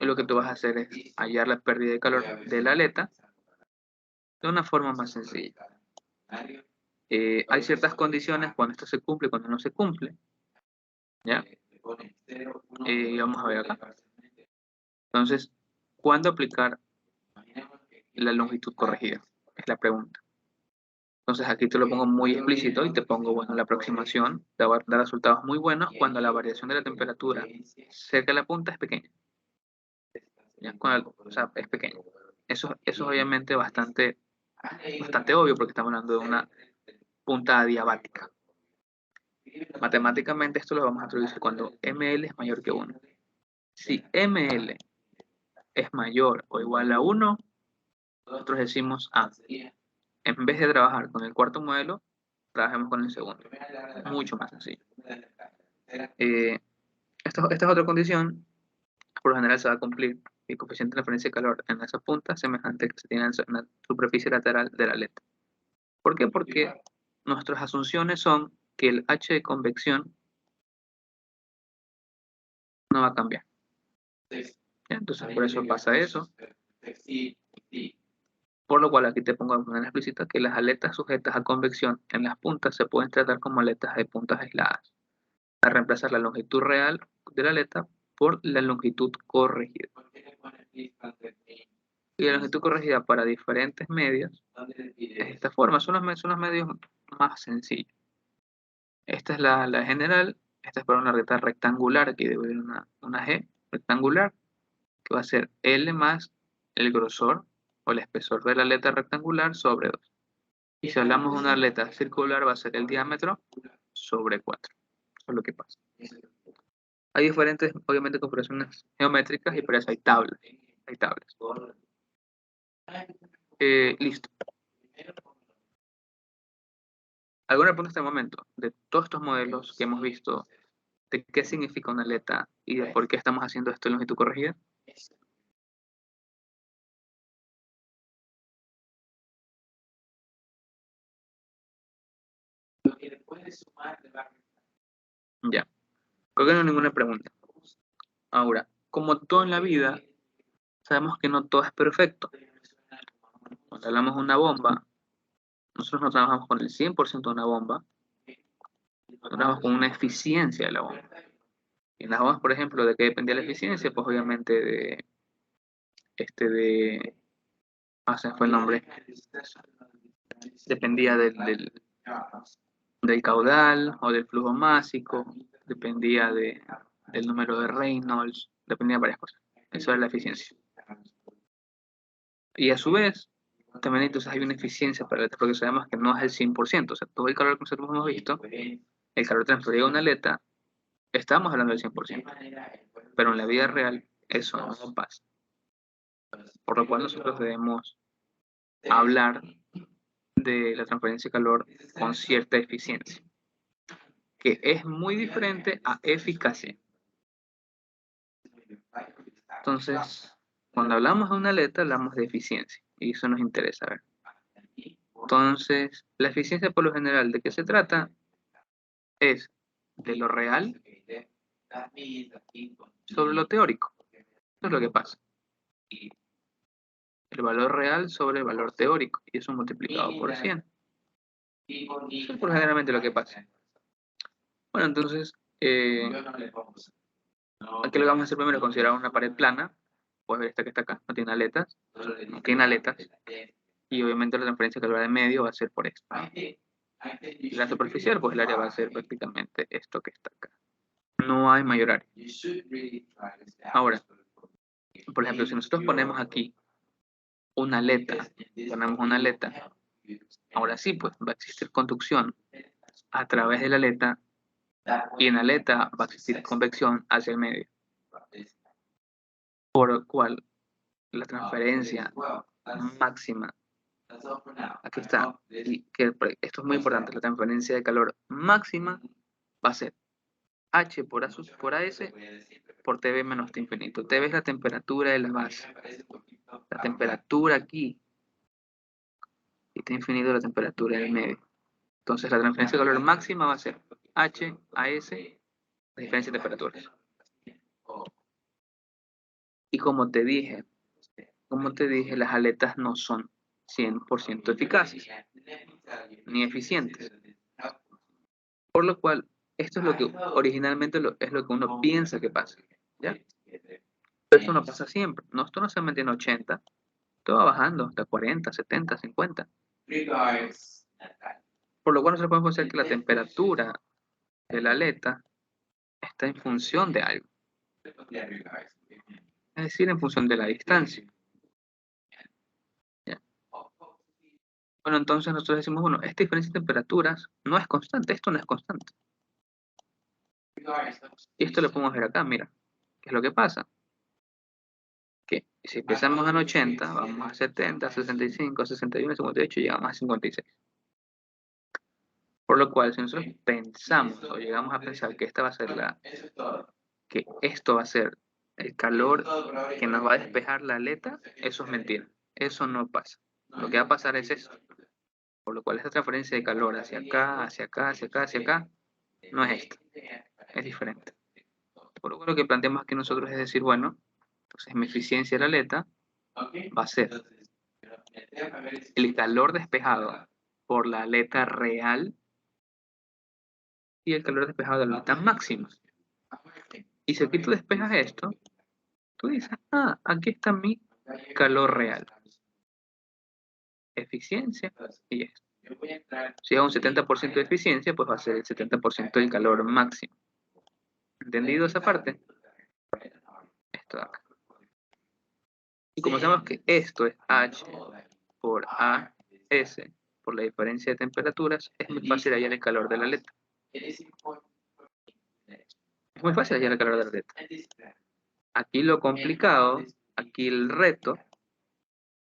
y lo que tú vas a hacer es hallar la pérdida de calor de la aleta de una forma más sencilla. Hay ciertas condiciones cuando esto se cumple y cuando no se cumple. ¿Ya? Vamos a ver acá. Entonces, ¿cuándo aplicar la longitud corregida? Es la pregunta. Entonces aquí te lo pongo muy explícito y te pongo, bueno, la aproximación te va a dar resultados muy buenos cuando la variación de la temperatura cerca de la punta es pequeña. ¿Ya? O sea, es pequeño. Eso es obviamente bastante obvio porque estamos hablando de una punta adiabática. Matemáticamente esto lo vamos a introducir cuando ml es mayor que 1. Si ml es mayor o igual a 1, nosotros decimos, en vez de trabajar con el cuarto modelo, trabajemos con el segundo. Mucho más sencillo. Esta es otra condición, por lo general se va a cumplir el coeficiente de transferencia de calor en esa punta semejante que se tiene en la superficie lateral de la aleta. ¿Por qué? Porque nuestras asunciones son que el H de convección no va a cambiar. ¿Ya? Entonces, por eso pasa eso. Por lo cual aquí te pongo de manera explícita que las aletas sujetas a convección en las puntas se pueden tratar como aletas de puntas aisladas, a reemplazar la longitud real de la aleta por la longitud corregida. Y la longitud corregida para diferentes medios es de esta forma, son los medios más sencillos. Esta es la general, esta es para una aleta rectangular, aquí debe haber una G rectangular, que va a ser L más el grosor o el espesor de la aleta rectangular sobre 2. Y si hablamos de una aleta circular, va a ser el diámetro sobre 4. Eso es lo que pasa. Hay diferentes, obviamente, configuraciones geométricas y por eso hay tablas. Listo. ¿Alguna pregunta hasta el momento de todos estos modelos que hemos visto, de qué significa una aleta y de por qué estamos haciendo esto en longitud corregida? Ya. Creo que no hay ninguna pregunta. Ahora, como todo en la vida, sabemos que no todo es perfecto. Cuando hablamos de una bomba, nosotros no trabajamos con el 100% de una bomba, trabajamos con una eficiencia de la bomba. Y en las bombas, por ejemplo, ¿de qué dependía la eficiencia? Pues obviamente se me fue el nombre. Dependía del caudal o del flujo másico, dependía del número de Reynolds, dependía de varias cosas. Eso es la eficiencia. Y a su vez, también entonces hay una eficiencia para la aleta, porque sabemos que no es el 100%. O sea, todo el calor que nosotros hemos visto, el calor transferido a una aleta, estamos hablando del 100%. Pero en la vida real, eso no pasa. Por lo cual nosotros debemos hablar de la transferencia de calor con cierta eficiencia, que es muy diferente a eficacia. Entonces, cuando hablamos de una aleta, hablamos de eficiencia, y eso nos interesa ver. Entonces, la eficiencia por lo general, ¿de qué se trata? Es de lo real sobre lo teórico. Eso es lo que pasa. El valor real sobre el valor teórico, y eso multiplicado por 100. Eso es por generalmente lo que pasa. Bueno, entonces, aquí lo que vamos a hacer primero es considerar una pared plana. Puedes ver esta que está acá, no tiene aletas. No tiene aletas. Y obviamente la transferencia de calor de medio va a ser por esto. La superficial, pues el área va a ser prácticamente esto que está acá. No hay mayor área. Ahora, por ejemplo, si nosotros ponemos aquí una aleta, ahora sí, pues va a existir conducción a través de la aleta, y en la aleta va a existir convección hacia el medio. Por lo cual, la transferencia máxima, aquí está, y que esto es muy importante, la transferencia de calor máxima va a ser H por A por AS por TV menos T infinito. TV es la temperatura de la base. La temperatura aquí. Y T infinito es la temperatura del medio. Entonces la transferencia de calor máxima va a ser H a S, la diferencia de temperaturas. Y como te dije, las aletas no son 100% eficaces ni eficientes. Por lo cual, esto es lo que originalmente es lo que uno piensa que pasa. ¿Ya? Pero esto no pasa siempre. No, esto no se mantiene 80, esto va bajando hasta 40, 70, 50. Por lo cual nosotros podemos decir que la temperatura de la aleta está en función de algo. Es decir, en función de la distancia. ¿Ya? Bueno, entonces nosotros decimos, bueno, esta diferencia de temperaturas no es constante, esto no es constante. Y esto lo podemos ver acá, mira. ¿Qué es lo que pasa? Que si empezamos en 80, vamos a 70, 65, 61, 58 y llegamos a 56. Por lo cual, si nosotros pensamos o llegamos a pensar que esta va a ser que esto va a ser el calor que nos va a despejar la aleta, eso es mentira. Eso no pasa. Lo que va a pasar es eso. Por lo cual esta transferencia de calor hacia acá, hacia acá, hacia acá, hacia acá, no es esta. Es diferente. Por lo cual lo que planteamos aquí nosotros es decir, bueno, entonces mi eficiencia de la aleta va a ser el calor despejado por la aleta real y el calor despejado de la aleta máxima. Y si aquí tú despejas esto, tú dices, ah, aquí está mi calor real. Eficiencia y esto. Si es un 70% de eficiencia, pues va a ser el 70% del calor máximo. ¿Entendido esa parte? Esto de acá. Y como sabemos que esto es H por AS por la diferencia de temperaturas, es muy fácil hallar el calor de la aleta. Es muy fácil hallar el calor de la aleta. Aquí lo complicado, aquí el reto,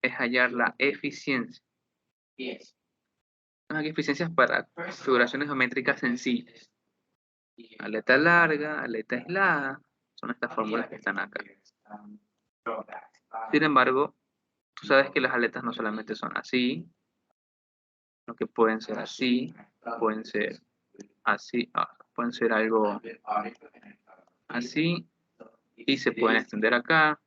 es hallar la eficiencia. Aquí eficiencias para configuraciones geométricas sencillas. Aleta larga, aleta aislada, son estas fórmulas que están acá. Sin embargo, tú sabes que las aletas no solamente son así, sino que pueden ser así, pueden ser así, pueden ser algo así, y se pueden extender acá.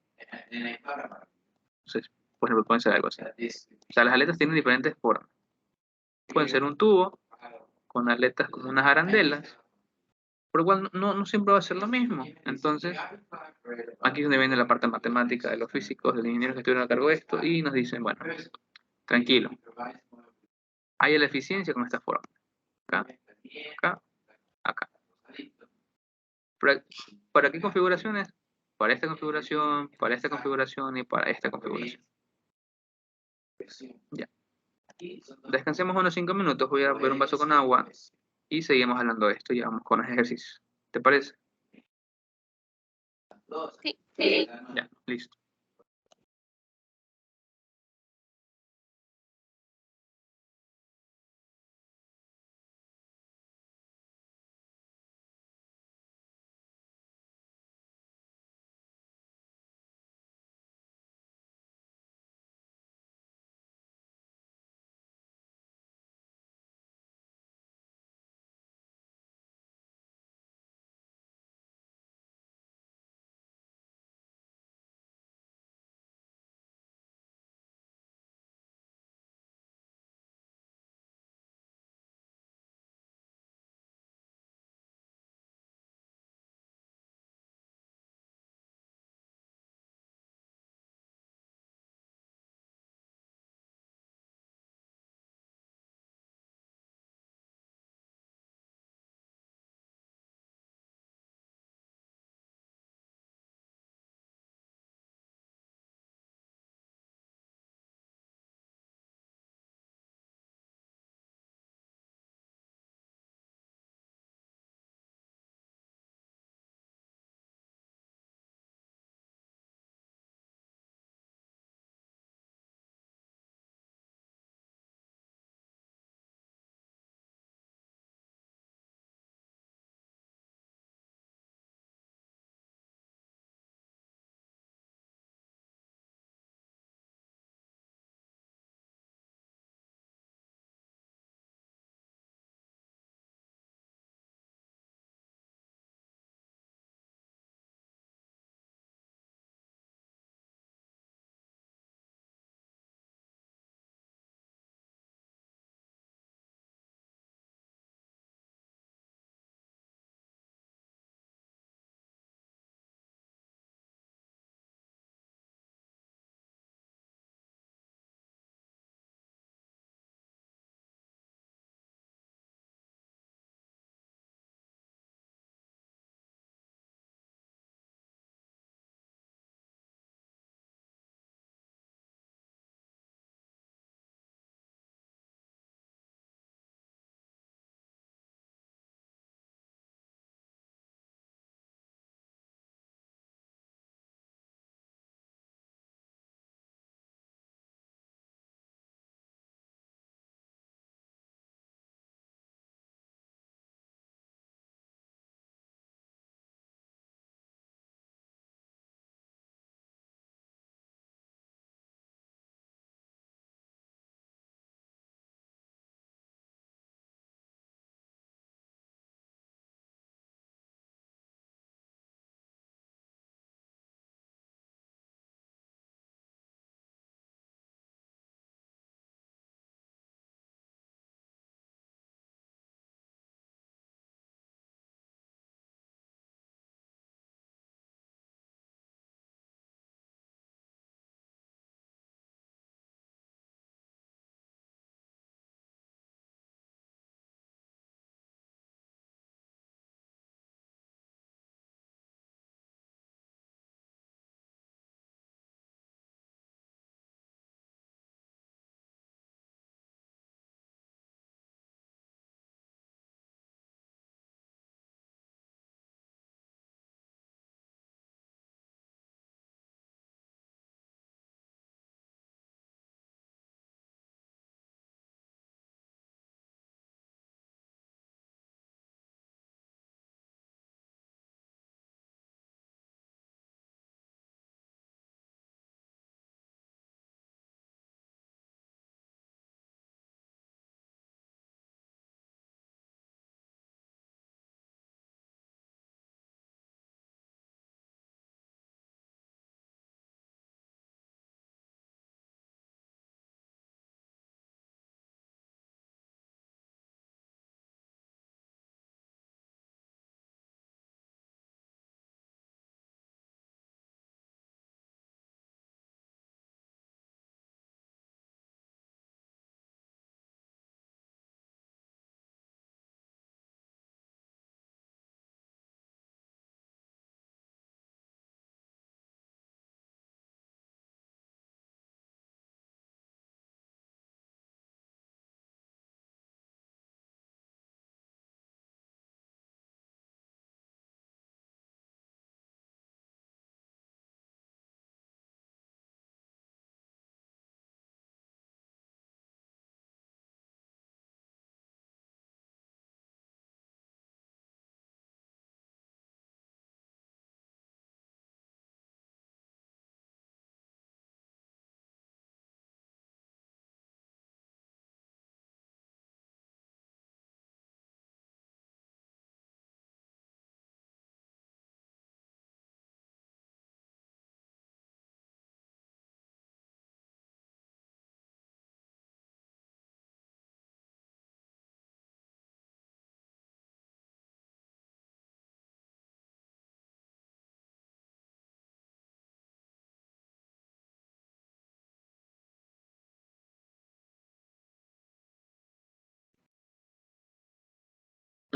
Entonces, por ejemplo, pueden ser algo así. O sea, las aletas tienen diferentes formas. Pueden ser un tubo, con aletas como unas arandelas, por lo cual no siempre va a ser lo mismo. Entonces, aquí es donde viene la parte matemática de los físicos, de los ingenieros que estuvieron a cargo de esto, y nos dicen, bueno, tranquilo, hay la eficiencia con esta forma. Acá, acá, acá. ¿Para qué configuraciones? Para esta configuración, para esta configuración y para esta configuración. Ya. Descansemos unos 5 minutos, voy a beber un vaso con agua y seguimos hablando de esto y vamos con los ejercicios. ¿Te parece? Sí. Ya, listo.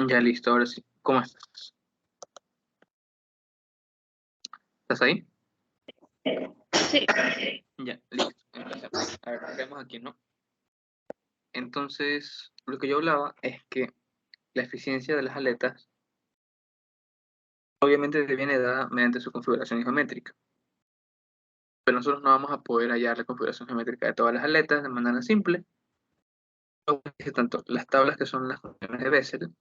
Ya listo, ahora sí. ¿Cómo estás? ¿Estás ahí? Sí. Ya, listo. Empecemos. A ver, vemos aquí, ¿no? Entonces, lo que yo hablaba es que la eficiencia de las aletas obviamente viene dada mediante su configuración geométrica. Pero nosotros no vamos a poder hallar la configuración geométrica de todas las aletas de manera simple. Tanto las tablas que son las funciones de Bessel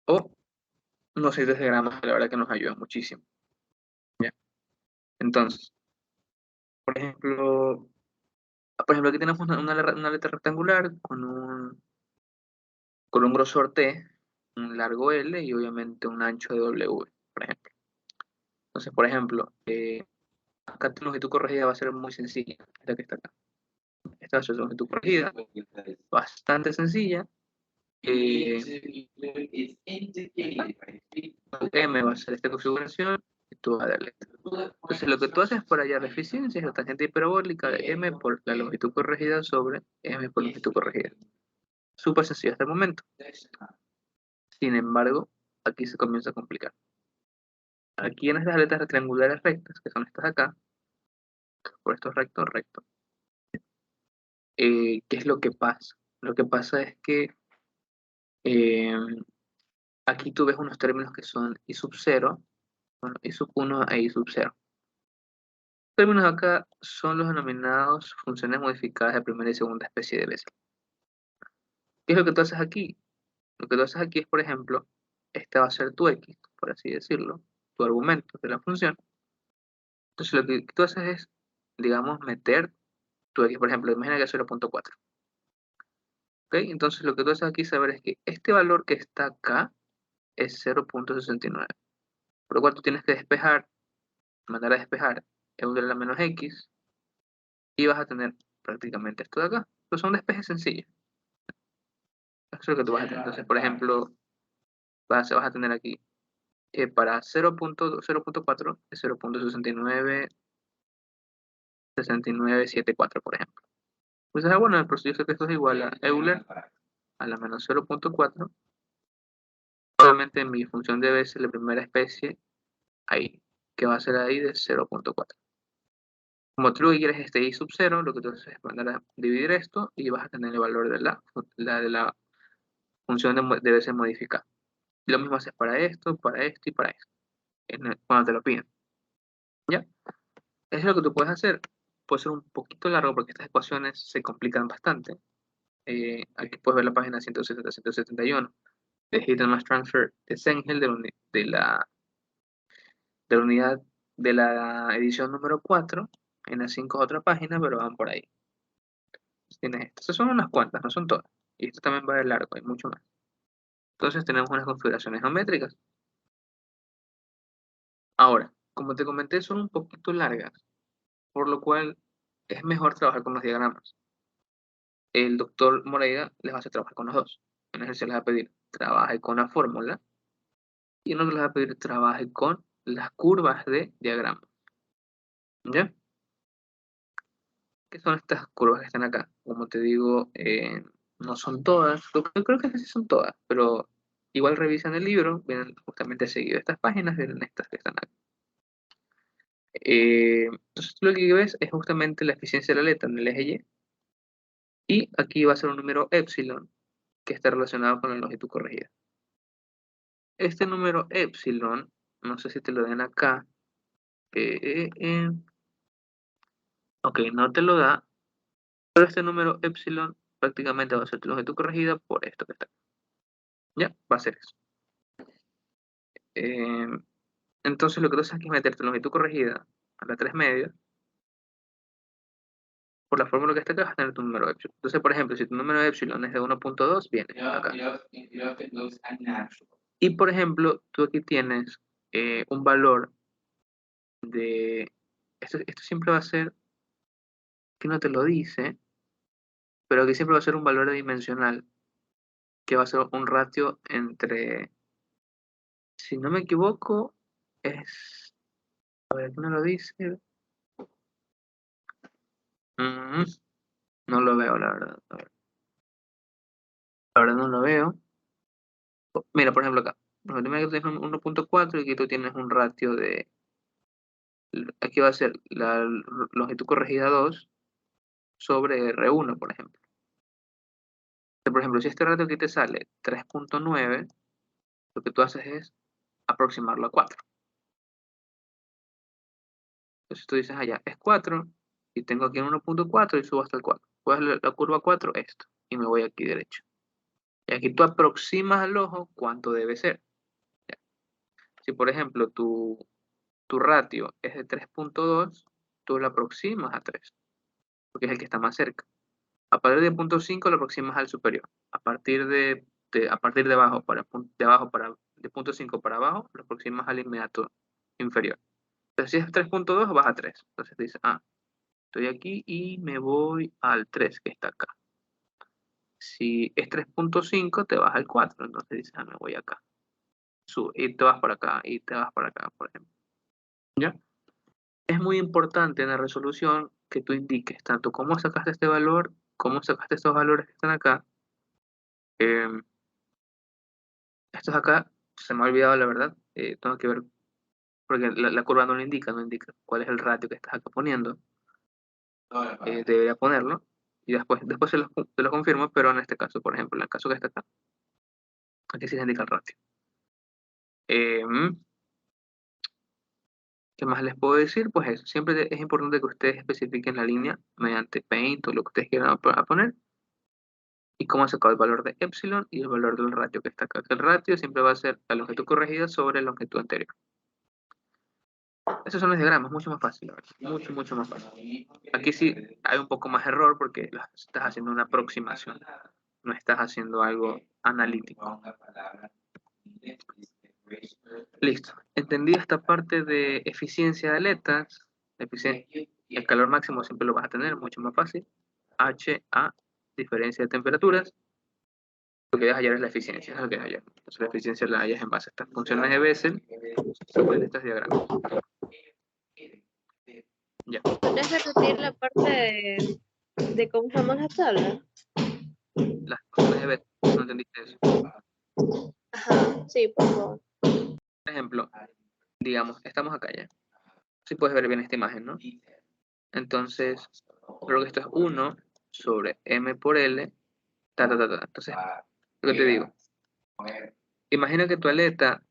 o los diagramas, la verdad que nos ayudan muchísimo. ¿Ya? Entonces, por ejemplo, aquí tenemos una letra rectangular con un grosor T, un largo L y obviamente un ancho de W, por ejemplo. Entonces, por ejemplo, acá tu longitud corregida va a ser muy sencilla, esta que está acá. Esta va a ser su longitud corregida, bastante sencilla. M va a ser esta configuración y tú vas a darle. Entonces, lo que tú haces para hallar la eficiencia es la tangente hiperbólica de M por la longitud corregida sobre M por longitud corregida. Súper sencillo hasta el momento. Sin embargo, aquí se comienza a complicar. Aquí en estas aletas triangulares rectas, que son estas acá, por estos rectos, rectos, ¿qué es lo que pasa? Lo que pasa es que eh, aquí tú ves unos términos que son I sub 0, bueno, I sub 1 e I sub 0. Los términos acá son los denominados funciones modificadas de primera y segunda especie de Bessel. ¿Qué es lo que tú haces aquí? Lo que tú haces aquí es, por ejemplo, esta va a ser tu X, por así decirlo, tu argumento de la función. Entonces lo que tú haces es, digamos, meter tu X, por ejemplo, imagina que es 0.4. ¿Ok? Entonces lo que tú haces aquí saber es que este valor que está acá es 0.69. Por lo cual tú tienes que despejar, mandar a despejar e de la menos X y vas a tener prácticamente esto de acá. Entonces son despejes sencillos. Eso es lo que tú vas a tener. Entonces, por ejemplo, vas a tener aquí para 0.4 es 0.6974, por ejemplo. Entonces, bueno, el proceso que esto es igual a Euler a la menos 0.4. Obviamente mi función debe ser la primera especie ahí, que va a ser ahí de 0.4. Como tú lo que quieres es este i sub 0, lo que tú haces es mandar a dividir esto y vas a tener el valor de la función debe ser modificada. Y lo mismo haces para esto y para esto, cuando te lo piden. ¿Ya? Eso es lo que tú puedes hacer. Puede ser un poquito largo porque estas ecuaciones se complican bastante. Aquí puedes ver la página 170-171 de Hidden Mass Transfer de Sengel de la unidad de la edición número 4. En las 5 otra página, pero van por ahí. Tienes esto. Estas son unas cuantas, no son todas. Y esto también va de largo, hay mucho más. Entonces tenemos unas configuraciones geométricas. Ahora, como te comenté, son un poquito largas, por lo cual es mejor trabajar con los diagramas. El doctor Moreira les va a hacer trabajar con los dos. En ejercicio les va a pedir trabaje con la fórmula y en otro les va a pedir trabaje con las curvas de diagrama. ¿Ya? ¿Qué son estas curvas que están acá? Como te digo, no son todas, creo que sí son todas, pero igual revisan el libro, vienen justamente seguido estas páginas, vienen estas que están acá. Entonces tú lo que ves es justamente la eficiencia de la letra en el eje Y, y aquí va a ser un número epsilon que está relacionado con la longitud corregida. Este número epsilon, no sé si te lo den acá, eh, eh, eh, ok, no te lo da, pero este número epsilon prácticamente va a ser tu longitud corregida por esto que está acá. Ya, va a ser eso. Eh, entonces lo que tú haces aquí es meter tu longitud corregida a la 3 medios. Por la fórmula que está acá vas a tener tu número epsilon. Entonces, por ejemplo, si tu número epsilon es de 1.2, viene acá. Y por ejemplo, tú aquí tienes un valor de... Esto siempre va a ser, que no te lo dice, pero aquí siempre va a ser un valor dimensional, que va a ser un ratio entre, si no me equivoco, es... A ver, aquí no lo dice. Mm, no lo veo, la verdad. A ver. La verdad no lo veo. Mira, por ejemplo acá. Por ejemplo, tú tienes 1.4 y aquí tú tienes un ratio de... Aquí va a ser la longitud corregida 2 sobre R1, por ejemplo. Por ejemplo, si este ratio aquí te sale 3.9, lo que tú haces es aproximarlo a 4. Entonces tú dices, allá es 4, y tengo aquí un 1.4 y subo hasta el 4. ¿Cuál es la curva 4? Esto. Y me voy aquí derecho. Y aquí tú aproximas al ojo cuánto debe ser. ¿Ya? Si por ejemplo tu ratio es de 3.2, tú lo aproximas a 3, porque es el que está más cerca. A partir de 0.5 lo aproximas al superior. A partir de abajo de 0.5 para abajo, lo aproximas al inmediato inferior. Entonces, si es 3.2, vas a 3. Entonces dices, estoy aquí y me voy al 3 que está acá. Si es 3.5, te vas al 4. Entonces dices, me voy acá. Y te vas para acá y te vas para acá, por ejemplo. ¿Ya? Es muy importante en la resolución que tú indiques tanto cómo sacaste este valor, cómo sacaste estos valores que están acá. Estos acá, se me ha olvidado la verdad. Tengo que ver, porque la curva no lo indica, no indica cuál es el ratio que estás acá poniendo. Debería ponerlo. Y después se lo confirmo, pero en este caso, por ejemplo, en el caso que está acá, aquí sí se indica el ratio. ¿Qué más les puedo decir? Pues eso, siempre es importante que ustedes especifiquen la línea mediante Paint o lo que ustedes quieran poner, y cómo han sacado el valor de epsilon y el valor del ratio que está acá. El ratio siempre va a ser la longitud corregida sobre la longitud anterior. Esos son los diagramas, mucho más fácil, la verdad. Mucho, mucho más fácil. Aquí sí hay un poco más error porque estás haciendo una aproximación, no estás haciendo algo analítico. Listo. Entendí esta parte de eficiencia de aletas. El calor máximo siempre lo vas a tener, mucho más fácil. HA, diferencia de temperaturas. Lo que debes hallar es la eficiencia, es lo que debes hallar. Entonces la eficiencia la hallas en base a estas funciones de Bessel sobre estos diagramas. Ya. ¿Podrías repetir la parte de cómo usamos las tablas? Las funciones de Bessel, ¿no entendiste eso? Ajá, sí, por favor. Por ejemplo, digamos, estamos acá ya. Sí puedes ver bien esta imagen, ¿no? Entonces, creo que esto es 1 sobre m por L, Entonces, lo que te digo, imagina que tu aleta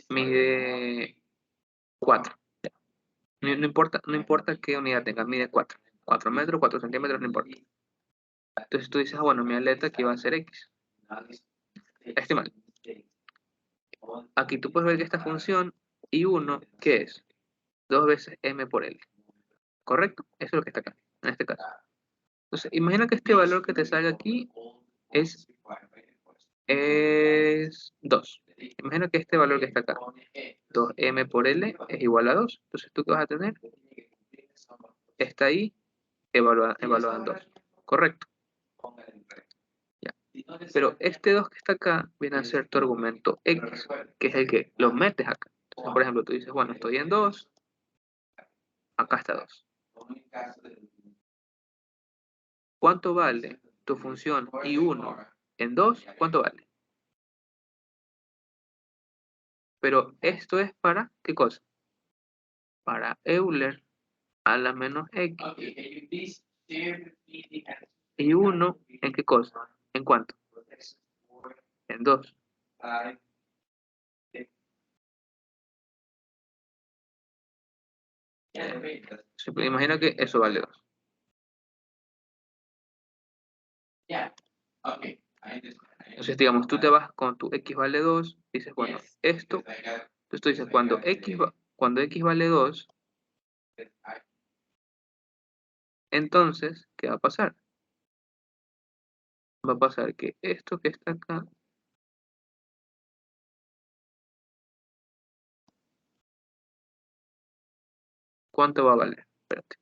mide 4. No importa qué unidad tenga, mide 4. 4 metros, 4 centímetros, no importa. Entonces tú dices, bueno, mi aleta aquí va a ser X. Estimado. Aquí tú puedes ver que esta función I1, ¿qué es? 2 veces m por L. ¿Correcto? Eso es lo que está acá, en este caso. Entonces, imagina que este valor que te salga aquí es 2. Imagina que este valor que está acá, 2m por L, es igual a 2. Entonces, ¿tú qué vas a tener? Está ahí evaluada en 2. ¿Correcto? Ya. Pero este 2 que está acá viene a ser tu argumento X, que es el que lo metes acá. Entonces, por ejemplo, tú dices, bueno, estoy en 2, acá está 2. ¿Cuánto vale tu función I1 en 2? ¿Cuánto vale? Pero esto es para, ¿qué cosa? Para Euler a la menos X. ¿Y 1 en qué cosa? ¿En cuánto? En 2. Imagina que eso vale 2. Entonces, digamos, tú te vas con tu X vale 2, dices, bueno, esto, entonces tú dices, cuando X vale 2, entonces, ¿qué va a pasar? Va a pasar que esto que está acá, ¿cuánto va a valer? Espérate.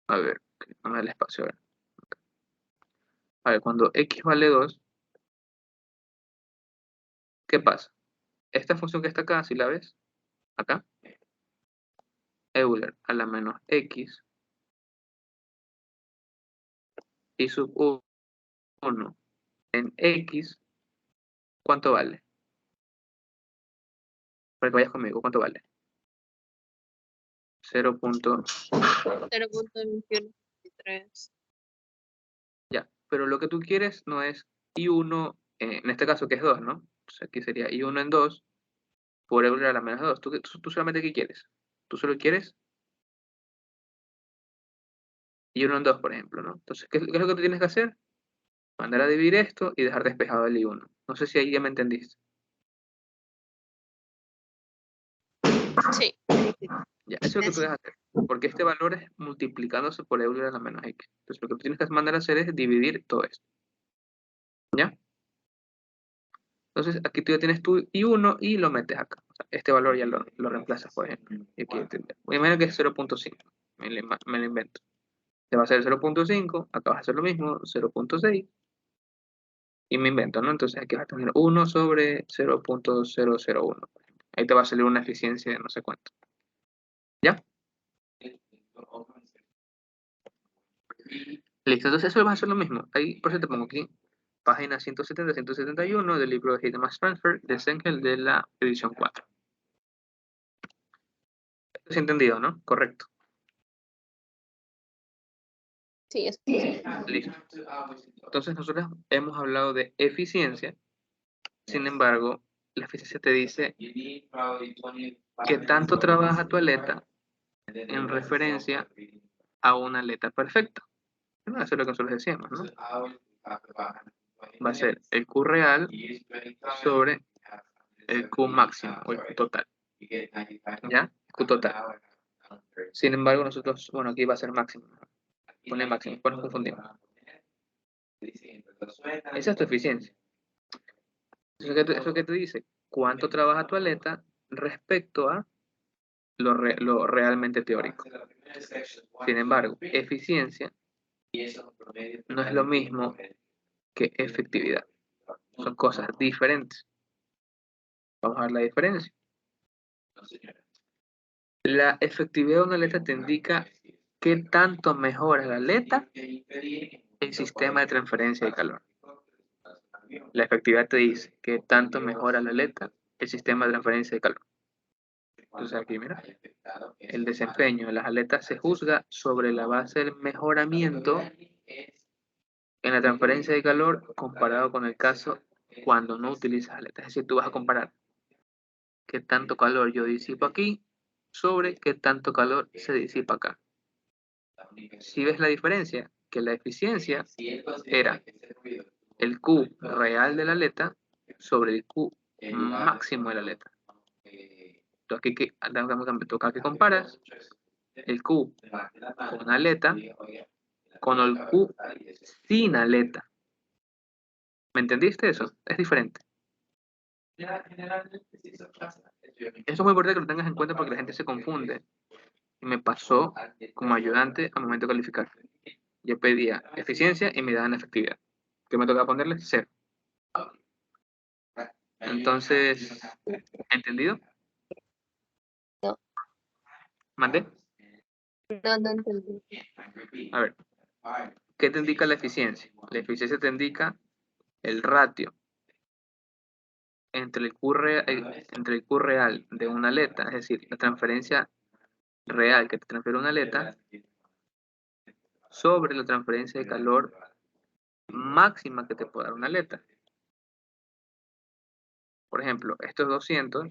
A ver, no me da el espacio, a ver. A ver, cuando X vale 2, ¿qué pasa? Esta función que está acá, si la ves, acá, Euler a la menos X y sub 1 en X, ¿cuánto vale? Para que vayas conmigo, ¿cuánto vale? 0.2163. Ya, pero lo que tú quieres no es I1, en este caso que es 2, ¿no? Entonces aquí sería I1 en 2 por E a la menos 2. ¿Tú solamente qué quieres? Tú solo quieres I1 en 2, por ejemplo, ¿no? Entonces, ¿qué es lo que tú tienes que hacer? Mandar a dividir esto y dejar despejado el I1. No sé si ahí ya me entendiste. Sí. Ya, eso es lo que tú debes hacer. Porque este valor es multiplicándose por E a la menos X. Entonces, lo que tú tienes que mandar a hacer es dividir todo esto. ¿Ya? Entonces, aquí tú ya tienes tu I1 y lo metes acá. O sea, este valor ya lo reemplazas, por ejemplo. Y aquí voy a imaginar que es 0.5. Me lo invento. Te va a ser 0.5, acá vas a hacer lo mismo, 0.6. Y me invento, ¿no? Entonces aquí vas a tener 1 sobre 0.001. Ahí te va a salir una eficiencia de no sé cuánto. ¿Ya? Listo, entonces eso vas a hacer lo mismo. Ahí, por eso te pongo aquí, página 170-171 del libro de Heat Mass Transfer de Sengel de la edición 4. ¿Esto es entendido, no? Correcto. Sí, es. Listo. Entonces nosotros hemos hablado de eficiencia. Sin embargo, la eficiencia te dice que tanto trabaja tu aleta en referencia a una aleta perfecta. Bueno, eso es lo que nosotros decíamos, ¿no? Va a ser el Q real sobre el Q máximo o el Q total. ¿Ya? Q total. Sin embargo, nosotros, bueno, aquí va a ser máximo. Pone máximo, después nos confundimos. Esa es tu eficiencia. Eso que te dice cuánto trabaja tu aleta respecto a lo realmente teórico. Sin embargo, eficiencia no es lo mismo que efectividad. Son cosas diferentes. Vamos a ver la diferencia. La efectividad de una aleta te indica qué tanto mejora la aleta el sistema de transferencia de calor. La efectividad te dice qué tanto mejora la aleta el sistema de transferencia de calor. Entonces aquí, mira, el desempeño de las aletas se juzga sobre la base del mejoramiento en la transferencia de calor comparado con el caso cuando no utilizas aletas. Es decir, tú vas a comparar qué tanto calor yo disipo aquí sobre qué tanto calor se disipa acá. Si ves la diferencia, que la eficiencia era el Q real de la aleta sobre el Q máximo de la aleta. Entonces aquí comparas el Q con aleta con el Q sin aleta. ¿Me entendiste eso? Es diferente. Eso es muy importante que lo tengas en cuenta porque la gente se confunde. Y me pasó como ayudante al momento de calificar. Yo pedía eficiencia y me daban efectividad. ¿Qué me tocaba ponerle? 0. Entonces, ¿entendido? No, ¿Mandé? no entendí. A ver, ¿qué te indica la eficiencia? La eficiencia te indica el ratio entre entre el Q real de una aleta, es decir, la transferencia real que te transfiere una aleta, sobre la transferencia de calor máxima que te puede dar una aleta. Por ejemplo, esto es 200,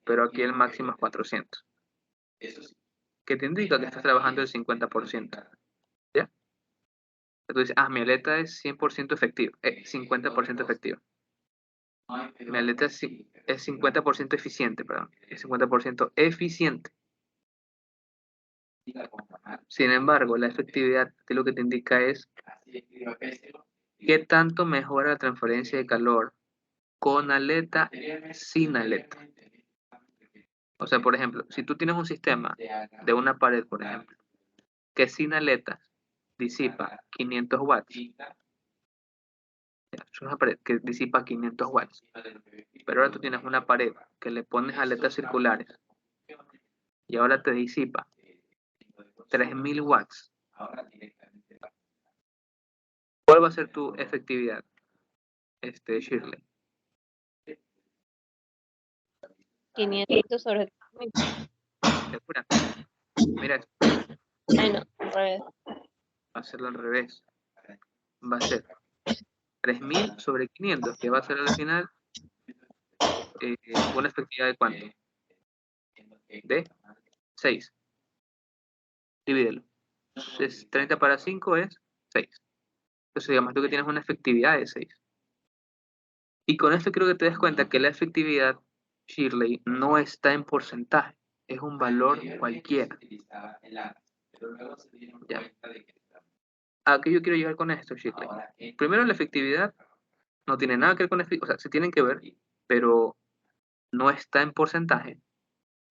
pero aquí el máximo es 400. ¿Qué te indica que estás trabajando el 50%? ¿Ya? Entonces, mi aleta es 100% efectiva, 50% efectiva. Mi aleta es 50% eficiente, perdón, es 50% eficiente. Sin embargo, la efectividad de lo que te indica es qué tanto mejora la transferencia de calor con aleta, sin aleta. O sea, por ejemplo, si tú tienes un sistema de una pared, por ejemplo, que sin aletas disipa 500 watts, es una pared que disipa 500 watts, pero ahora tú tienes una pared que le pones aletas circulares y ahora te disipa 3000 watts. ¿Cuál va a ser tu efectividad? Shirley? 500 sobre 3000. ¿Segura? Mira, Ay, no, al revés. va a hacerlo al revés. Va a ser 3000 sobre 500, que va a ser al final una efectividad de ¿cuánto? De 6. Divídelo. Entonces, 30 para 5 es 6. Entonces, digamos tú que tienes una efectividad de 6. Y con esto quiero que te des cuenta que la efectividad, Shirley, no está en porcentaje. Es un valor cualquiera. Ya. ¿A qué yo quiero llegar con esto, Shirley? Primero, la efectividad no tiene nada que ver con efectividad. O sea, se tienen que ver, pero no está en porcentaje.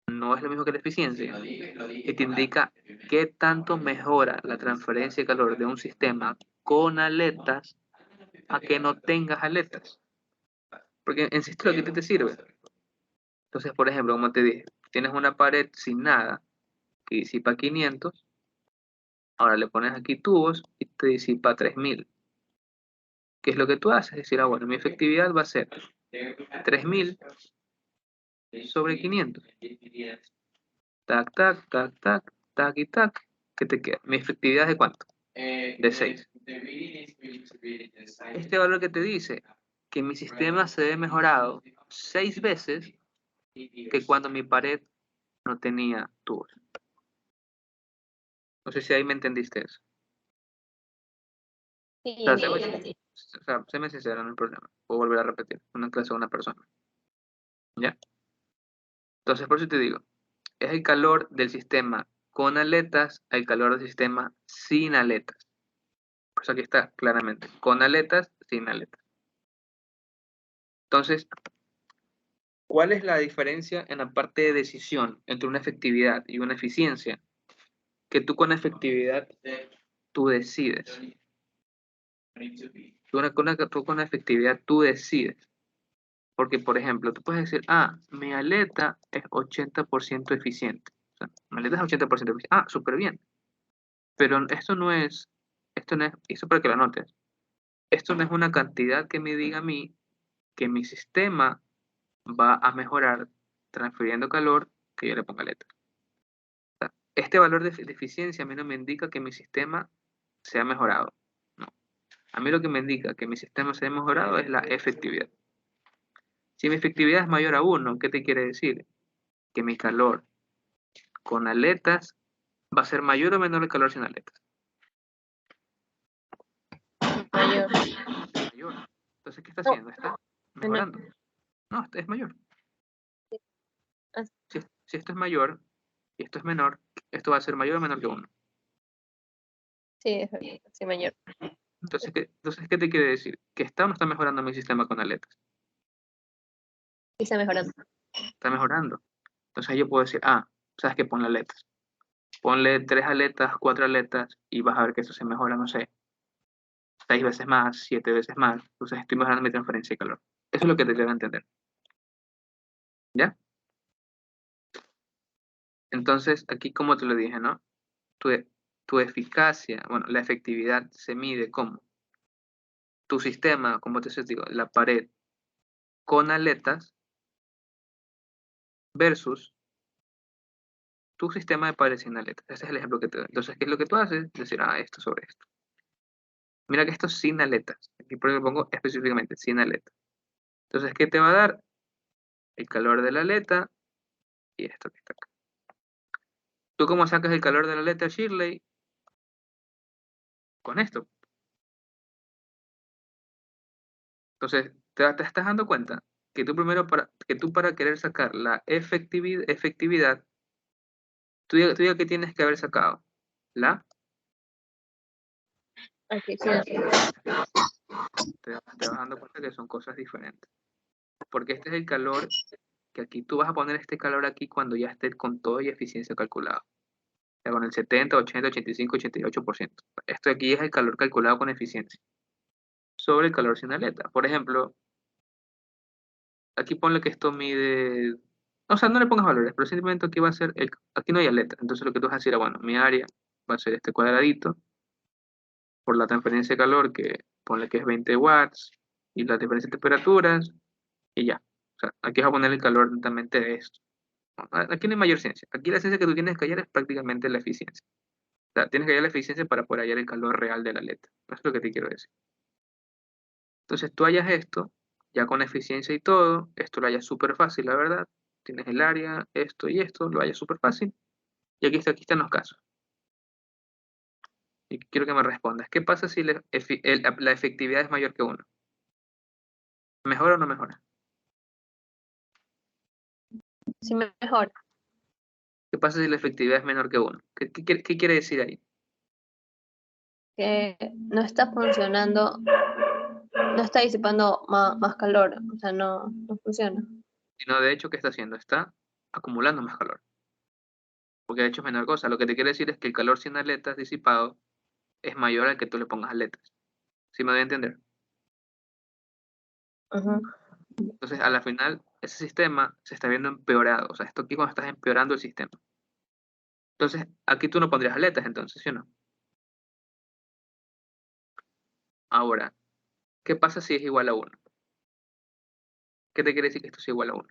No es lo mismo que la eficiencia. Y te indica qué tanto mejora la transferencia de calor de un sistema con aletas a que no tengas aletas. Porque en sí lo que te sirve. Entonces, por ejemplo, como te dije, tienes una pared sin nada que disipa 500, ahora le pones aquí tubos y te disipa 3000. ¿Qué es lo que tú haces? Es decir, bueno, mi efectividad va a ser 3000 sobre 500. Tac, tac, tac, tac, tac y tac. ¿Qué te queda? ¿Mi efectividad es de cuánto? De 6. Este valor que te dice que mi sistema se ve mejorado 6 veces que cuando mi pared no tenía tubos. No sé si ahí me entendiste eso. Sí, O sea, sí. séme sincero, no hay problema. Puedo volver a repetir una clase a una persona. ¿Ya? Entonces, por eso te digo, es el calor del sistema con aletas al calor del sistema sin aletas. Por eso aquí está claramente, con aletas, sin aletas. Entonces, ¿cuál es la diferencia en la parte de decisión entre una efectividad y una eficiencia? Que tú con efectividad, tú decides. Tú con efectividad, tú decides. Porque, por ejemplo, tú puedes decir, mi aleta es 80% eficiente. O sea, mi aleta es 80% eficiente. Súper bien. Pero esto no es, eso para que lo anotes. Esto no es una cantidad que me diga a mí que mi sistema va a mejorar transfiriendo calor que yo le ponga aleta. O sea, este valor de eficiencia a mí no me indica que mi sistema se ha mejorado. No. A mí lo que me indica que mi sistema se ha mejorado es la efectividad. Si mi efectividad es mayor a 1, ¿qué te quiere decir? Que mi calor con aletas va a ser mayor o menor el calor sin aletas. Mayor. Mayor. Entonces, ¿qué está No, haciendo? Está menor. mejorando. No, es mayor. Ah, Si esto es mayor y esto es menor, esto va a ser mayor o menor que 1. sí, es verdad, sí, mayor. Entonces, ¿qué te quiere decir? Que está o no está mejorando mi sistema con aletas. Sí, está mejorando. Está mejorando. Entonces ahí yo puedo decir, ¿sabes qué? Ponle aletas. Ponle 3 aletas, 4 aletas y vas a ver que eso se mejora, no sé, 6 veces más, 7 veces más. Entonces estoy mejorando mi transferencia de calor. Eso es lo que te quiero entender. ¿Ya? Entonces, aquí como te lo dije, ¿no? Tu, tu eficacia, bueno, la efectividad se mide como tu sistema, como te digo, la pared con aletas versus tu sistema de pared sin aletas. Ese es el ejemplo que te doy. Entonces, ¿qué es lo que tú haces? Decir, esto sobre esto. Mira que esto es sin aletas. Aquí por eso pongo específicamente sin aletas. Entonces, ¿qué te va a dar? El calor de la aleta y esto que está acá. ¿Tú cómo sacas el calor de la aleta, Shirley? Con esto. Entonces, te estás dando cuenta que tú para querer sacar la efectividad, tú ya que tienes que haber sacado la, Eficiencia. te vas dando cuenta que son cosas diferentes. Porque este es el calor que aquí tú vas a poner este calor aquí cuando ya esté con todo y eficiencia calculado. O sea, con el 70, 80, 85, 88%. Esto aquí es el calor calculado con eficiencia. Sobre el calor sin aleta. Por ejemplo, aquí ponle que esto mide. O sea, no le pongas valores, pero simplemente aquí va a ser. Aquí no hay aleta. Entonces lo que tú vas a decir, bueno, mi área va a ser este cuadradito por la transferencia de calor que ponle que es 20 watts. y las diferentes temperaturas, y ya. O sea, aquí vas a poner el calor netamente de esto. Aquí no hay mayor ciencia. Aquí la ciencia que tú tienes que hallar es prácticamente la eficiencia. O sea, tienes que hallar la eficiencia para poder hallar el calor real de la aleta. Eso es lo que te quiero decir. Entonces tú hallas esto, ya con eficiencia y todo, esto lo hallas súper fácil, la verdad. Tienes el área, esto y esto, lo hallas súper fácil. Y aquí están los casos. Y quiero que me respondas. ¿Qué pasa si la efectividad es mayor que 1? ¿Mejora o no mejora? Sí, mejor. ¿Qué pasa si la efectividad es menor que 1? ¿Qué quiere decir ahí? Que no está funcionando, no está disipando más calor, o sea, no funciona. Sino de hecho, ¿qué está haciendo? Está acumulando más calor. Porque de hecho es menor cosa. Lo que te quiere decir es que el calor sin aletas disipado es mayor al que tú le pongas aletas. ¿Sí me doy a entender? Ujú. Entonces, a la final, ese sistema se está viendo empeorado. O sea, esto aquí cuando estás empeorando el sistema. Entonces, aquí tú no pondrías aletas, entonces, ¿sí o no? Ahora, ¿qué pasa si es igual a 1? ¿Qué te quiere decir que esto es igual a 1?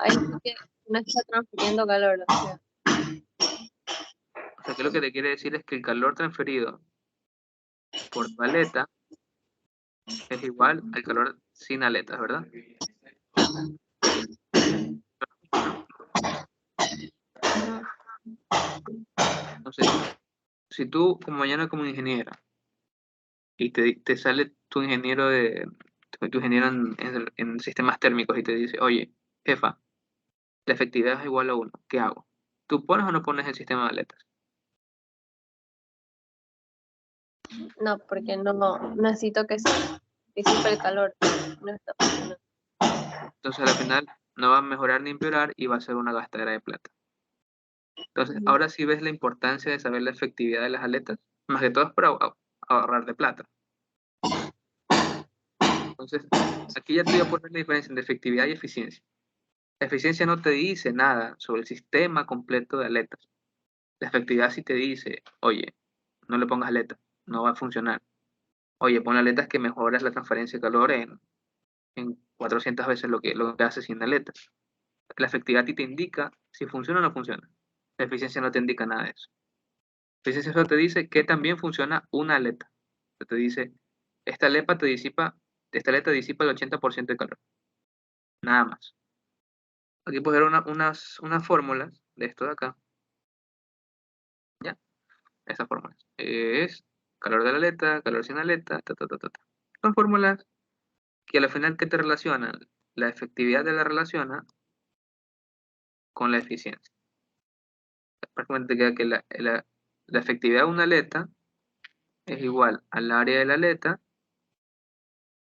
Ahí sí que no está transfiriendo calor, o sea, O sea, que lo que te quiere decir es que el calor transferido por tu aleta es igual al calor sin aletas, ¿verdad? ¿No? Entonces, si tú como mañana como ingeniera y te sale tu ingeniero en sistemas térmicos y te dice, oye, jefa, la efectividad es igual a 1, ¿qué hago? ¿Tú pones o no pones el sistema de aletas? no, porque no necesito que se disipe el calor, no está funcionando. Entonces al final no va a mejorar ni empeorar y va a ser una gastadera de plata. Entonces Ujú. ahora sí ves la importancia de saber la efectividad de las aletas, más que todo es para ahorrar de plata. Entonces aquí ya tú ya puedes ver la diferencia entre efectividad y eficiencia. La eficiencia no te dice nada sobre el sistema completo de aletas. La efectividad sí te dice, oye, no le pongas aletas, no va a funcionar. Oye, pon aletas que mejoras la transferencia de calor en 400 veces lo que hace sin aletas. La efectividad a ti te indica si funciona o no funciona. La eficiencia no te indica nada de eso. La eficiencia solo te dice que también funciona una aleta. Te dice, esta aleta disipa el 80% de calor. Nada más. Aquí puedes ver unas fórmulas de esto de acá. ¿Ya? Esas fórmulas. Es calor de la aleta, calor sin aleta, ta, ta, ta, ta, ta. Son fórmulas que al final que te relacionan, la efectividad de la relaciona con la eficiencia. Prácticamente queda que la efectividad de una aleta es igual al área de la aleta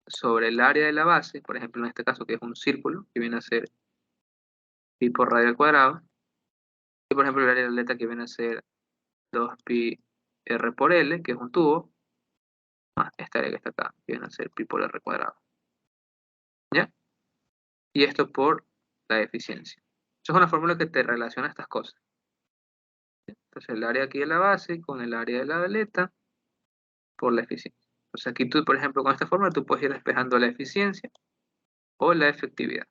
sobre el área de la base, por ejemplo en este caso que es un círculo, que viene a ser pi por radio al cuadrado, y por ejemplo el área de la aleta que viene a ser 2pi r por L, que es un tubo, más esta área que está acá, que viene a ser pi por r cuadrado. ¿Ya? Y esto por la eficiencia. Eso es una fórmula que te relaciona estas cosas. Entonces el área aquí de la base con el área de la aleta por la eficiencia. Entonces aquí tú, por ejemplo, con esta fórmula tú puedes ir despejando la eficiencia o la efectividad.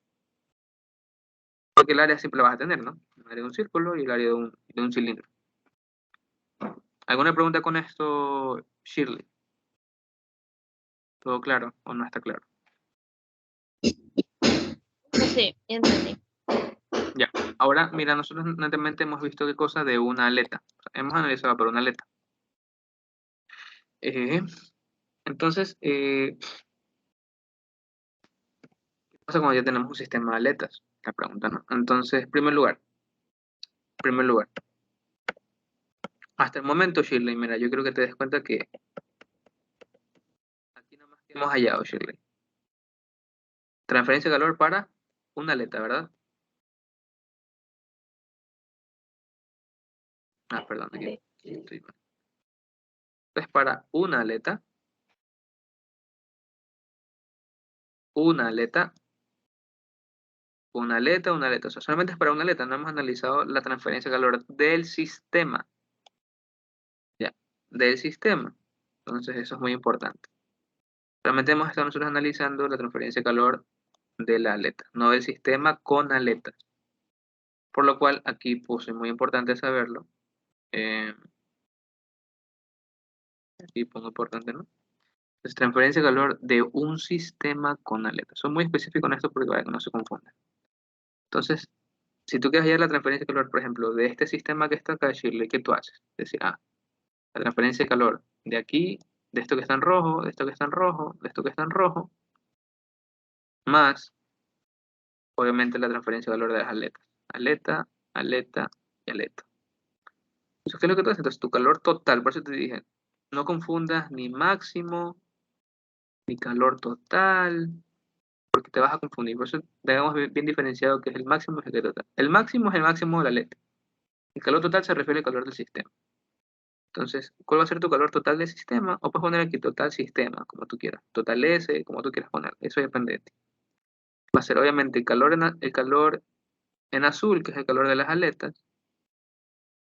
Porque el área siempre la vas a tener, ¿no? El área de un círculo y el área de un cilindro. ¿Alguna pregunta con esto, Shirley? ¿Todo claro o no está claro? Sí, entendí. Ya. Ahora, mira, nosotros netamente hemos visto qué cosa de una aleta. O sea, hemos analizado por una aleta. Eh, entonces, ¿qué pasa cuando ya tenemos un sistema de aletas? La pregunta, ¿no? Entonces, primer lugar, hasta el momento, Shirley, mira, yo creo que te des cuenta que aquí nomás que hemos hallado, Shirley. Transferencia de calor para una aleta, ¿verdad? Ah, perdón, aquí Sí. estoy mal. Entonces, para una aleta una aleta, una aleta. O sea, solamente es para una aleta, no hemos analizado la transferencia de calor del sistema. Ya, del sistema. Entonces eso es muy importante. Realmente hemos estado nosotros analizando la transferencia de calor de la aleta, no del sistema con aletas. Por lo cual aquí puse muy importante saberlo. Eh, Aquí pongo importante, ¿no? Es transferencia de calor de un sistema con aletas. Son muy específicos en esto porque para que no se confundan. Entonces, si tú quieres hallar la transferencia de calor, por ejemplo, de este sistema que está acá, Shirley, ¿qué tú haces? Es decir, la transferencia de calor de aquí, de esto que está en rojo, de esto que está en rojo, de esto que está en rojo, más, obviamente, la transferencia de calor de las aletas. Aleta, aleta y aleta. Entonces, ¿qué es lo que tú haces? Entonces, tu calor total, por eso te dije, no confundas ni máximo, ni calor total, porque te vas a confundir. Por eso debemos bien diferenciado que es el máximo y el total. El máximo es el máximo de la aleta. El calor total se refiere al calor del sistema. Entonces, ¿cuál va a ser tu calor total del sistema? O puedes poner aquí total sistema, como tú quieras. Total S, como tú quieras poner. Eso depende de ti. Va a ser obviamente el calor en azul, que es el calor de las aletas.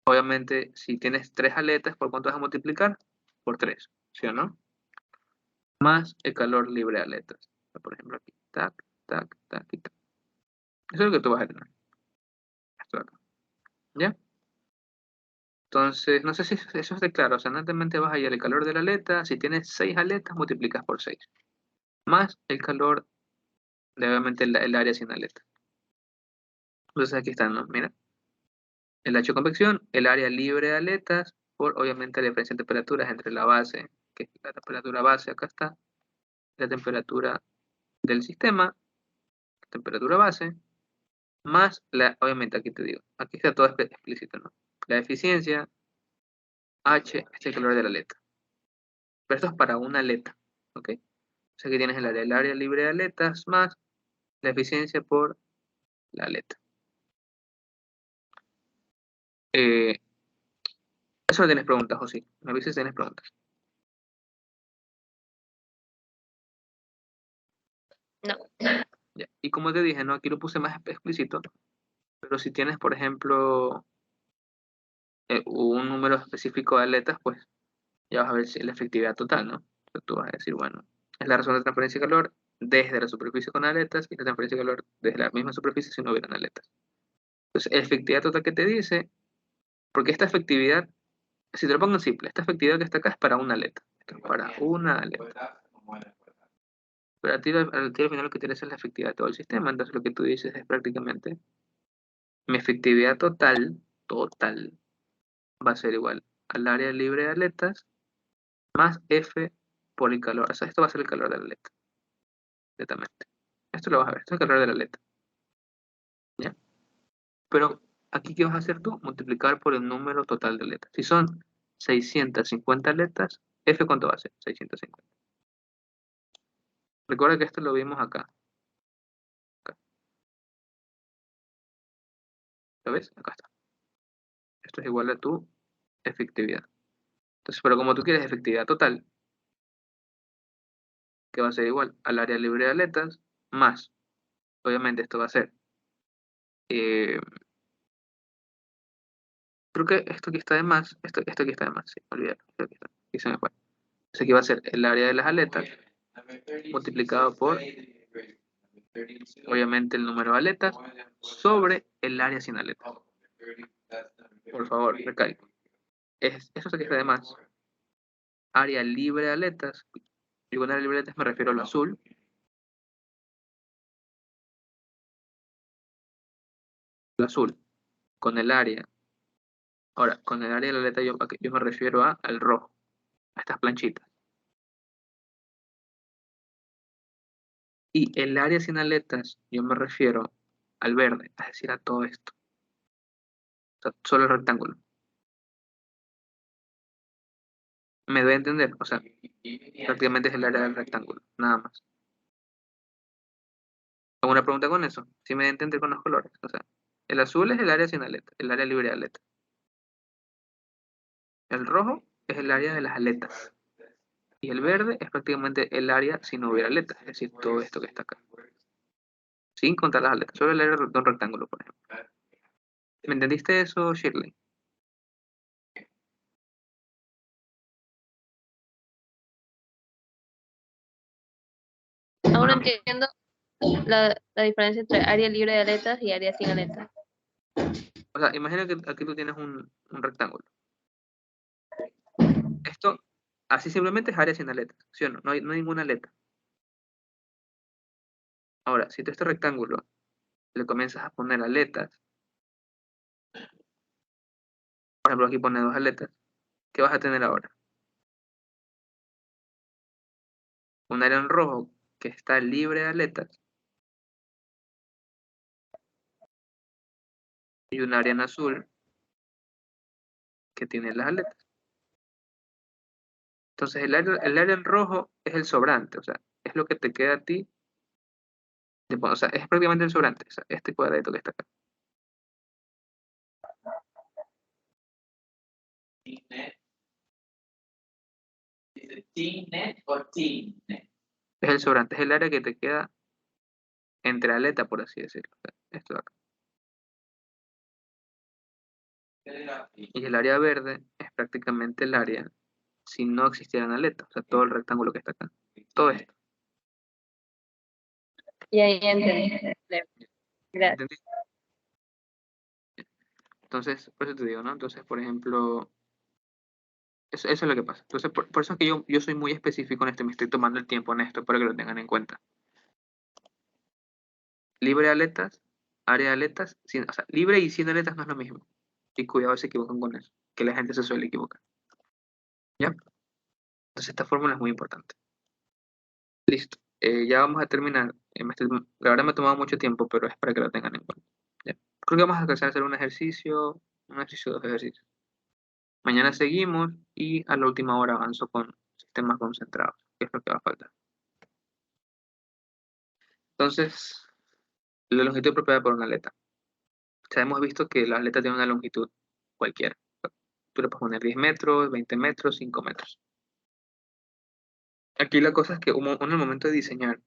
Obviamente, si tienes 3 aletas, ¿por cuánto vas a multiplicar? Por 3, ¿sí o no? Más el calor libre de aletas. Por ejemplo, aquí. Tac, tac, tac y tac. Eso es lo que tú vas a tener. Esto de acá. ¿Ya? Entonces, no sé si eso es de claro. O sea, netamente vas a hallar el calor de la aleta. Si tienes 6 aletas, multiplicas por 6. Más el calor de obviamente el área sin aleta. Entonces aquí están, ¿no? Mira. El hecho de convección, el área libre de aletas, por obviamente la diferencia de temperaturas entre la base, que es la temperatura base, acá está, la temperatura del sistema, temperatura base, más obviamente aquí te digo, aquí está todo explícito, ¿no? La eficiencia, H, este es el calor de la aleta. Pero esto es para una aleta, ¿ok? O sea que tienes el área libre de aletas más la eficiencia por la aleta. Eso no tienes preguntas, o sí. Me avisas si tienes preguntas. No. Ya. Y como te dije, ¿no? Aquí lo puse más explícito, pero si tienes, por ejemplo, un número específico de aletas, pues ya vas a ver si la efectividad total, ¿no? Entonces tú vas a decir, bueno, es la razón de transferencia de calor desde la superficie con aletas y la transferencia de calor desde la misma superficie si no hubieran aletas. Entonces, efectividad total que te dice, porque esta efectividad, si te lo pongo en simple, esta efectividad que está acá es para una aleta. Esto es para una aleta. Pero a ti al final lo que tienes es la efectividad de todo el sistema. Entonces lo que tú dices es prácticamente mi efectividad total, va a ser igual al área libre de aletas más F por el calor. O sea, esto va a ser el calor de la aleta, netamente. Esto lo vas a ver, esto es el calor de la aleta. ¿Ya? Pero aquí, ¿qué vas a hacer tú? Multiplicar por el número total de aletas. Si son 650 aletas, F ¿cuánto va a ser? 650. Recuerda que esto lo vimos acá. Acá. ¿Lo ves? Acá está. Esto es igual a tu efectividad. Entonces, pero como tú quieres efectividad total, que va a ser igual al área libre de aletas, más, obviamente esto va a ser, eh, creo que esto aquí está de más, esto aquí está de más, sí, olvídalo, aquí se me fue. Entonces aquí va a ser el área de las aletas multiplicado por, obviamente, el número de aletas sobre el área sin aletas. Por favor, recalco. Eso aquí está de más. Área libre de aletas, y con área libre de aletas me refiero al azul, con el área. Ahora, con el área de la aleta yo me refiero al rojo, a estas planchitas. Y el área sin aletas, yo me refiero al verde, es decir, a todo esto. O sea, solo el rectángulo. ¿Me doy a entender? O sea, prácticamente es el área del rectángulo, nada más. ¿Hago una pregunta con eso? ¿Sí me doy a entender con los colores? O sea, el azul es el área sin aleta, el área libre de aleta. El rojo es el área de las aletas. Y el verde es prácticamente el área si no hubiera aletas, es decir, todo esto que está acá. sin contar las aletas, solo el área de un rectángulo, por ejemplo. ¿Me entendiste eso, Shirley? Aún no No. entiendo la diferencia entre área libre de aletas y área sin aletas. O sea, imagina que aquí tú tienes un rectángulo. Esto, así simplemente es área sin aletas, ¿sí o no? No hay ninguna aleta. Ahora, si tú a este rectángulo le comienzas a poner aletas, por ejemplo, aquí pone 2 aletas, ¿qué vas a tener ahora? Un área en rojo que está libre de aletas y un área en azul que tiene las aletas. Entonces, el área en rojo es el sobrante, o sea, es lo que te queda a ti, o sea, es prácticamente el sobrante, o sea, este cuadradito que está acá. T-net o T-net. Es el sobrante, es el área que te queda entre aleta, por así decirlo. O sea, esto de acá. Y el área verde es prácticamente el área si no existieran aletas, o sea, todo el rectángulo que está acá. Todo esto. Y ahí entendí. Gracias. ¿Entendí? Entonces, por eso te digo, ¿no? Entonces, por ejemplo, eso es lo que pasa. Entonces, por eso es que yo soy muy específico en esto y me estoy tomando el tiempo en esto para que lo tengan en cuenta. Libre de aletas, área de aletas, o sea, libre y sin aletas no es lo mismo. Y cuidado si se equivocan con eso, que la gente se suele equivocar. ¿Ya? Entonces, esta fórmula es muy importante. Listo. Ya vamos a terminar. La verdad me ha tomado mucho tiempo, pero es para que lo tengan en cuenta. ¿Ya? Creo que vamos a alcanzar a hacer un ejercicio, 2 ejercicios. Mañana seguimos y a la última hora avanzo con sistemas concentrados, que es lo que va a faltar. Entonces, la longitud propiedad por una aleta. Ya hemos visto que la aleta tiene una longitud cualquiera. Tú le puedes poner 10 metros, 20 metros, 5 metros. Aquí la cosa es que uno en el momento de diseñar,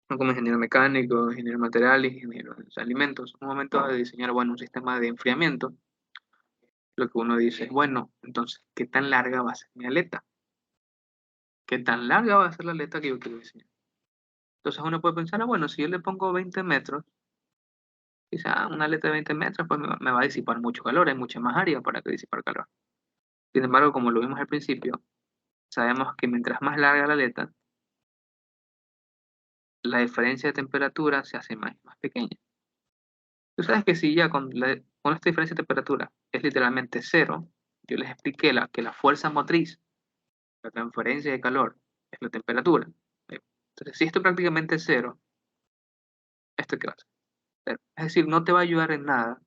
uno como ingeniero mecánico, ingeniero material, ingeniero de alimentos, un momento de diseñar, bueno, un sistema de enfriamiento, lo que uno dice es, bueno, entonces, ¿qué tan larga va a ser mi aleta? ¿Qué tan larga va a ser la aleta que yo quiero diseñar? Entonces uno puede pensar, bueno, si yo le pongo 20 metros, quizá una aleta de 20 metros, pues me va a disipar mucho calor, hay mucha más área para que disipar calor. Sin embargo, como lo vimos al principio, sabemos que mientras más larga la aleta, la diferencia de temperatura se hace más pequeña. Tú sabes que si ya con esta diferencia de temperatura es literalmente cero, yo les expliqué que la fuerza motriz, la transferencia de calor, es la temperatura. Entonces, si esto prácticamente es cero, ¿esto qué va a hacer? Cero. Es decir, no te va a ayudar en nada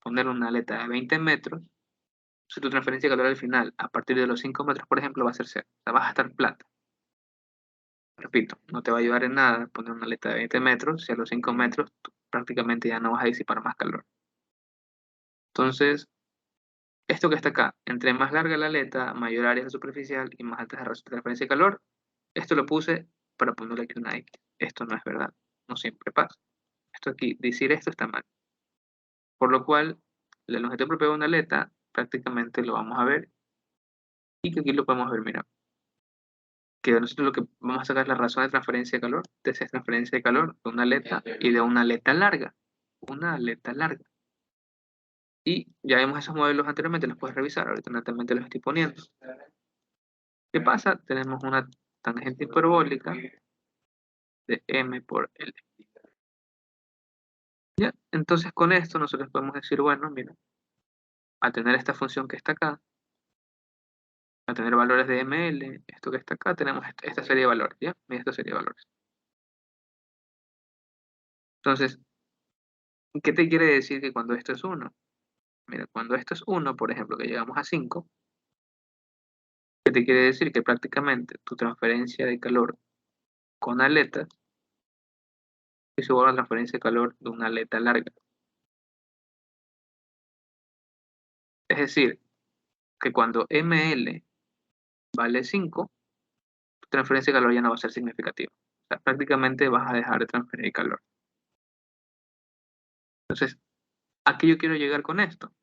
poner una aleta de 20 metros si tu transferencia de calor al final, a partir de los 5 metros, por ejemplo, va a ser cero. O sea, vas a estar plata. Repito, no te va a ayudar en nada poner una aleta de 20 metros si a los 5 metros tú prácticamente ya no vas a disipar más calor. Entonces, esto que está acá, entre más larga la aleta, mayor área superficial y más alta es la transferencia de calor, esto lo puse para ponerle aquí una X. Esto no es verdad, no siempre pasa. Esto aquí, decir esto está mal. Por lo cual, la longitud propia de una aleta prácticamente lo vamos a ver y que aquí lo podemos ver, mira, que nosotros lo que vamos a sacar es la razón de transferencia de calor, de esa transferencia de calor de una aleta y de una aleta larga. Una aleta larga. Y ya vimos esos modelos anteriormente, los puedes revisar, ahorita netamente los estoy poniendo. ¿Qué pasa? Tenemos una tangente hiperbólica de m por L. ¿Ya? Entonces con esto nosotros podemos decir, bueno, mira, al tener esta función que está acá, al tener valores de ml, esto que está acá, tenemos esta serie de valores, ¿ya? Mira esta serie de valores. Entonces, ¿qué te quiere decir que cuando esto es 1? Mira, cuando esto es 1, por ejemplo, que llegamos a 5, ¿qué te quiere decir? Que prácticamente tu transferencia de calor con aletas es igual a la transferencia de calor de una aleta larga. Es decir, que cuando ml vale 5, tu transferencia de calor ya no va a ser significativa. sea, prácticamente vas a dejar de transferir calor. Entonces, ¿a qué yo quiero llegar con esto?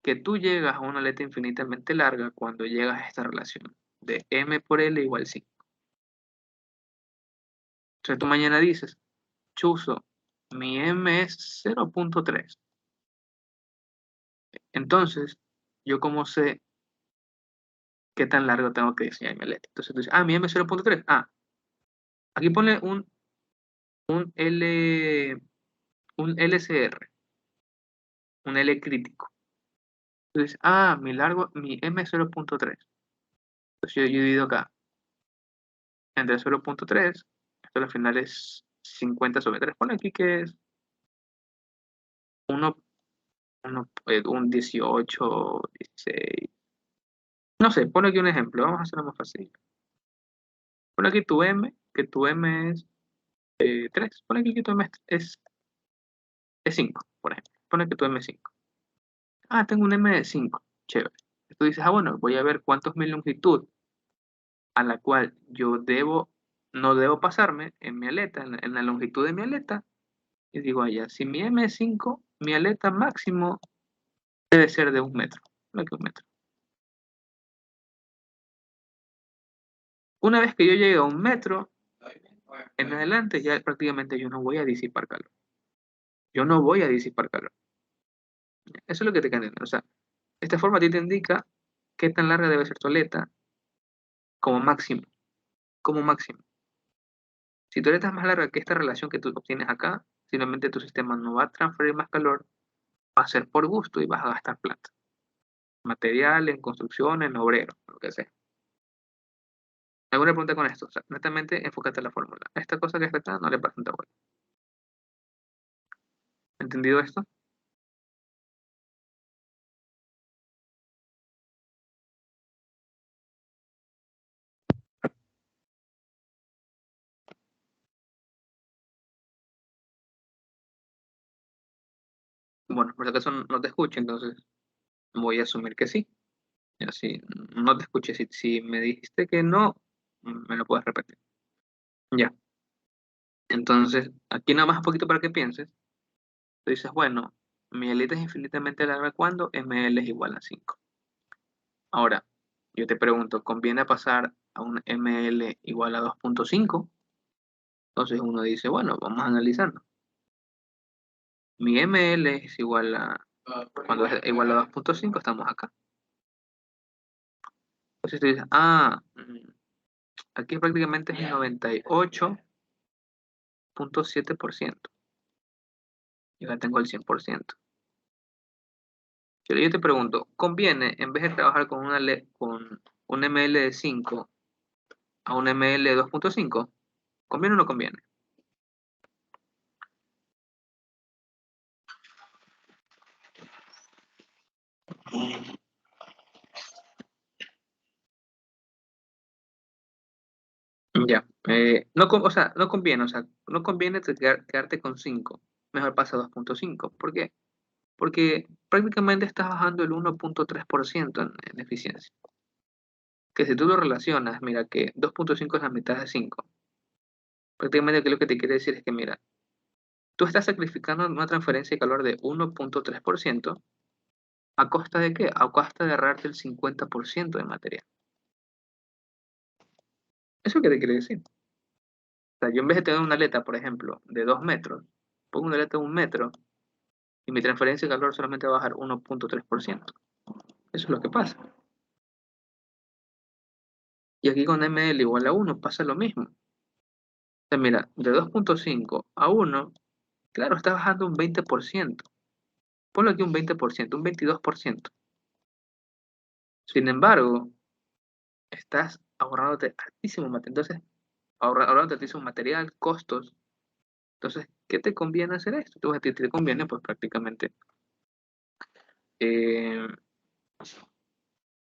Que tú llegas a una aleta infinitamente larga cuando llegas a esta relación de m por L igual 5. Entonces tú mañana dices, chuzo, mi m es 0.3. Entonces, ¿yo cómo sé qué tan largo tengo que diseñar mi aleta? Entonces tú dices, mi m es 0.3. Aquí pone un L, un LCR, un L crítico. Entonces, mi m es 0.3. Entonces yo divido acá entre 0.3, esto al final es 50/3. Pone aquí que es uno, un 18, 16. No sé, pone aquí un ejemplo, vamos a hacerlo más fácil. Pone aquí tu m, que tu m es 3. Pone aquí que tu m es 5, por ejemplo. Pone que tu m es 5. Tengo un m de 5. Chévere. Tú dices, bueno, voy a ver cuánto es mi longitud a la cual no debo pasarme en mi aleta, en la longitud de mi aleta. Y digo, si mi m es 5, mi aleta máximo debe ser de 1 metro. No que 1 metro. Una vez que yo llegue a 1 metro, en adelante ya prácticamente yo no voy a disipar calor. Yo no voy a disipar calor. Eso es lo que te cambia. O sea, esta forma a ti te indica qué tan larga debe ser tu aleta como máximo. Como máximo. Si tu aleta es más larga que esta relación que tú obtienes acá, simplemente tu sistema no va a transferir más calor, va a ser por gusto y vas a gastar plata. Material, en construcción, en obrero, lo que sea. ¿Alguna pregunta con esto? O sea, netamente enfócate en la fórmula. Esta cosa que está acá no le pasa tanta vuelta. ¿Entendido esto? Bueno, por si acaso no te escucho, entonces voy a asumir que sí. Y así no te escuché. Si me dijiste que no, me lo puedes repetir. Ya. Entonces, aquí nada más un poquito para que pienses. Tú dices, bueno, mi aleta es infinitamente larga cuando ml es igual a 5. Ahora, yo te pregunto, ¿conviene pasar a un ml igual a 2.5? Entonces uno dice, bueno, vamos a analizarlo. Mi ml es igual cuando es igual a 2.5, estamos acá. Entonces tú dices, aquí prácticamente es el 98.7%. Yo ya tengo el 100%. Yo te pregunto, ¿conviene, en vez de trabajar con un ml de 5 a un ml de 2.5? ¿Conviene o no conviene? Ya. No conviene, no conviene quedarte con 5. Mejor pasa a 2.5. ¿Por qué? Porque prácticamente estás bajando el 1.3% en eficiencia. Que si tú lo relacionas, mira que 2.5 es la mitad de 5. Prácticamente que lo que te quiere decir es que, mira, tú estás sacrificando una transferencia de calor de 1.3%. ¿A costa de qué? A costa de ahorrarte el 50% de material. ¿Eso qué te quiere decir? O sea, yo en vez de tener una aleta, por ejemplo, de 2 metros, pongo una aleta de 1 metro y mi transferencia de calor solamente va a bajar 1.3%. Eso es lo que pasa. Y aquí con ml igual a 1 pasa lo mismo. O sea, mira, de 2.5 a 1, claro, está bajando un 20%. Ponlo aquí un 20%, un 22%. Sin embargo, estás ahorrándote altísimo material. Entonces, ahorrándote altísimo material, costos. Entonces, ¿qué te conviene hacer esto? Tú, a ti te conviene, pues prácticamente, eh,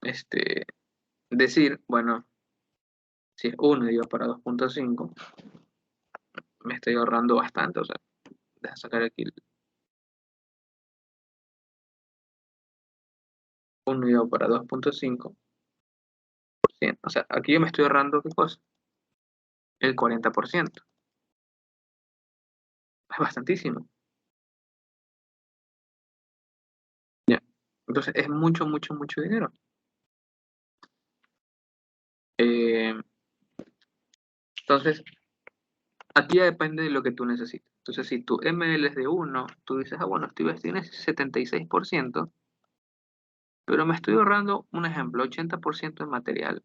este, decir, bueno, si es 1 y yo para 2.5, me estoy ahorrando bastante. O sea, deja sacar aquí el 1 y yo para 2.5. O sea, aquí yo me estoy ahorrando, ¿qué cosa? el 40%. Es bastantísimo. ¿Ya? Entonces es mucho, mucho, mucho dinero. Eh, entonces, aquí ya depende de lo que tú necesites. Entonces, si tu ML es de 1, tú dices, bueno, estoy en ese 76%, pero me estoy ahorrando, un ejemplo, 80% de material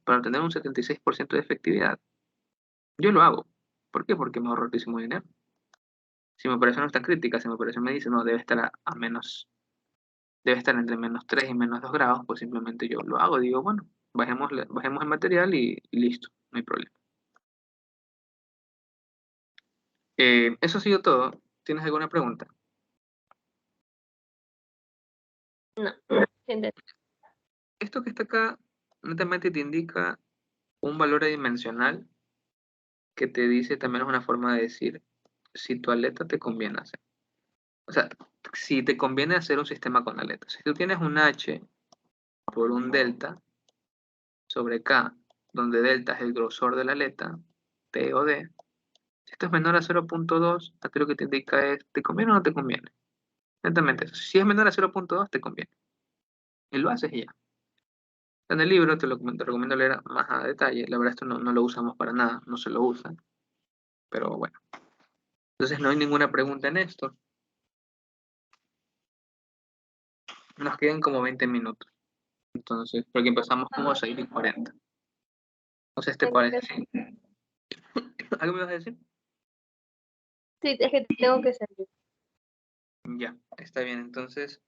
para tener un 76% de efectividad. Yo lo hago. ¿Por qué? Porque me ahorro muchísimo dinero. Si mi operación no está crítica, si mi operación me dice, no, debe estar entre -3 y -2 grados, pues simplemente yo lo hago. Digo, bueno, bajemos el material y listo, no hay problema. Eso ha sido todo. ¿Tienes alguna pregunta? No, gente, Esto que está acá, netamente te indica un valor adimensional que te dice, también es una forma de decir si tu aleta te conviene hacer. O sea, si te conviene hacer un sistema con aletas. Si tú tienes un H por un delta sobre K, donde delta es el grosor de la aleta, T o D, si esto es menor a 0.2, aquí lo que te indica es, ¿te conviene o no te conviene? Netamente eso. Si es menor a 0.2, te conviene. Y lo haces y ya. En el libro te recomiendo leer más a detalle. La verdad, esto no lo usamos para nada, no se lo usa. Pero bueno. Entonces no hay ninguna pregunta en esto. Nos quedan como 20 minutos. Entonces, porque empezamos como a 6:40. Entonces, ¿te tengo parece? que, Sí. ¿Algo me vas a decir? sí, es que tengo que salir. Ya, está bien. Entonces,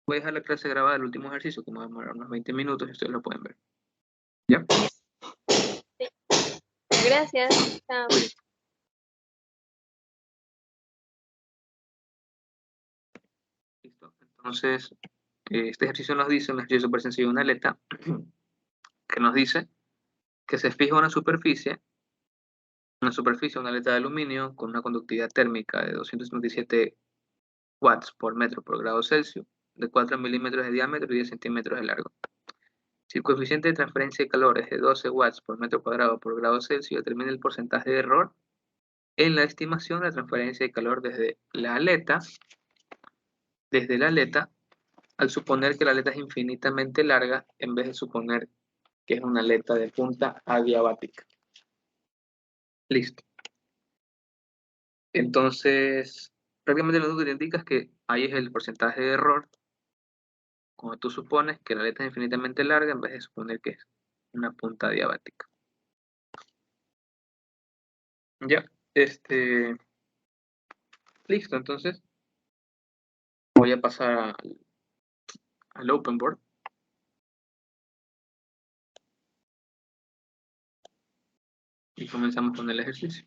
voy a dejar la clase grabada del último ejercicio, como va a demorar unos 20 minutos, y ustedes lo pueden ver. ¿Ya? Sí. Gracias. Chao. Listo. Entonces, este ejercicio nos dice, un ejercicio súper sencillo, una aleta, que nos dice que se fija una aleta de aluminio con una conductividad térmica de 257 watts por metro por grado Celsius, de 4 milímetros de diámetro y 10 centímetros de largo. Si el coeficiente de transferencia de calor es de 12 watts por metro cuadrado por grado Celsius, determina el porcentaje de error en la estimación de la transferencia de calor desde la aleta, al suponer que la aleta es infinitamente larga, en vez de suponer que es una aleta de punta adiabática. Listo. Entonces, prácticamente lo único que te indica es que ahí es el porcentaje de error, cuando tú supones que la aleta es infinitamente larga, en vez de suponer que es una punta adiabática. Ya, listo, entonces voy a pasar al open board y comenzamos con el ejercicio.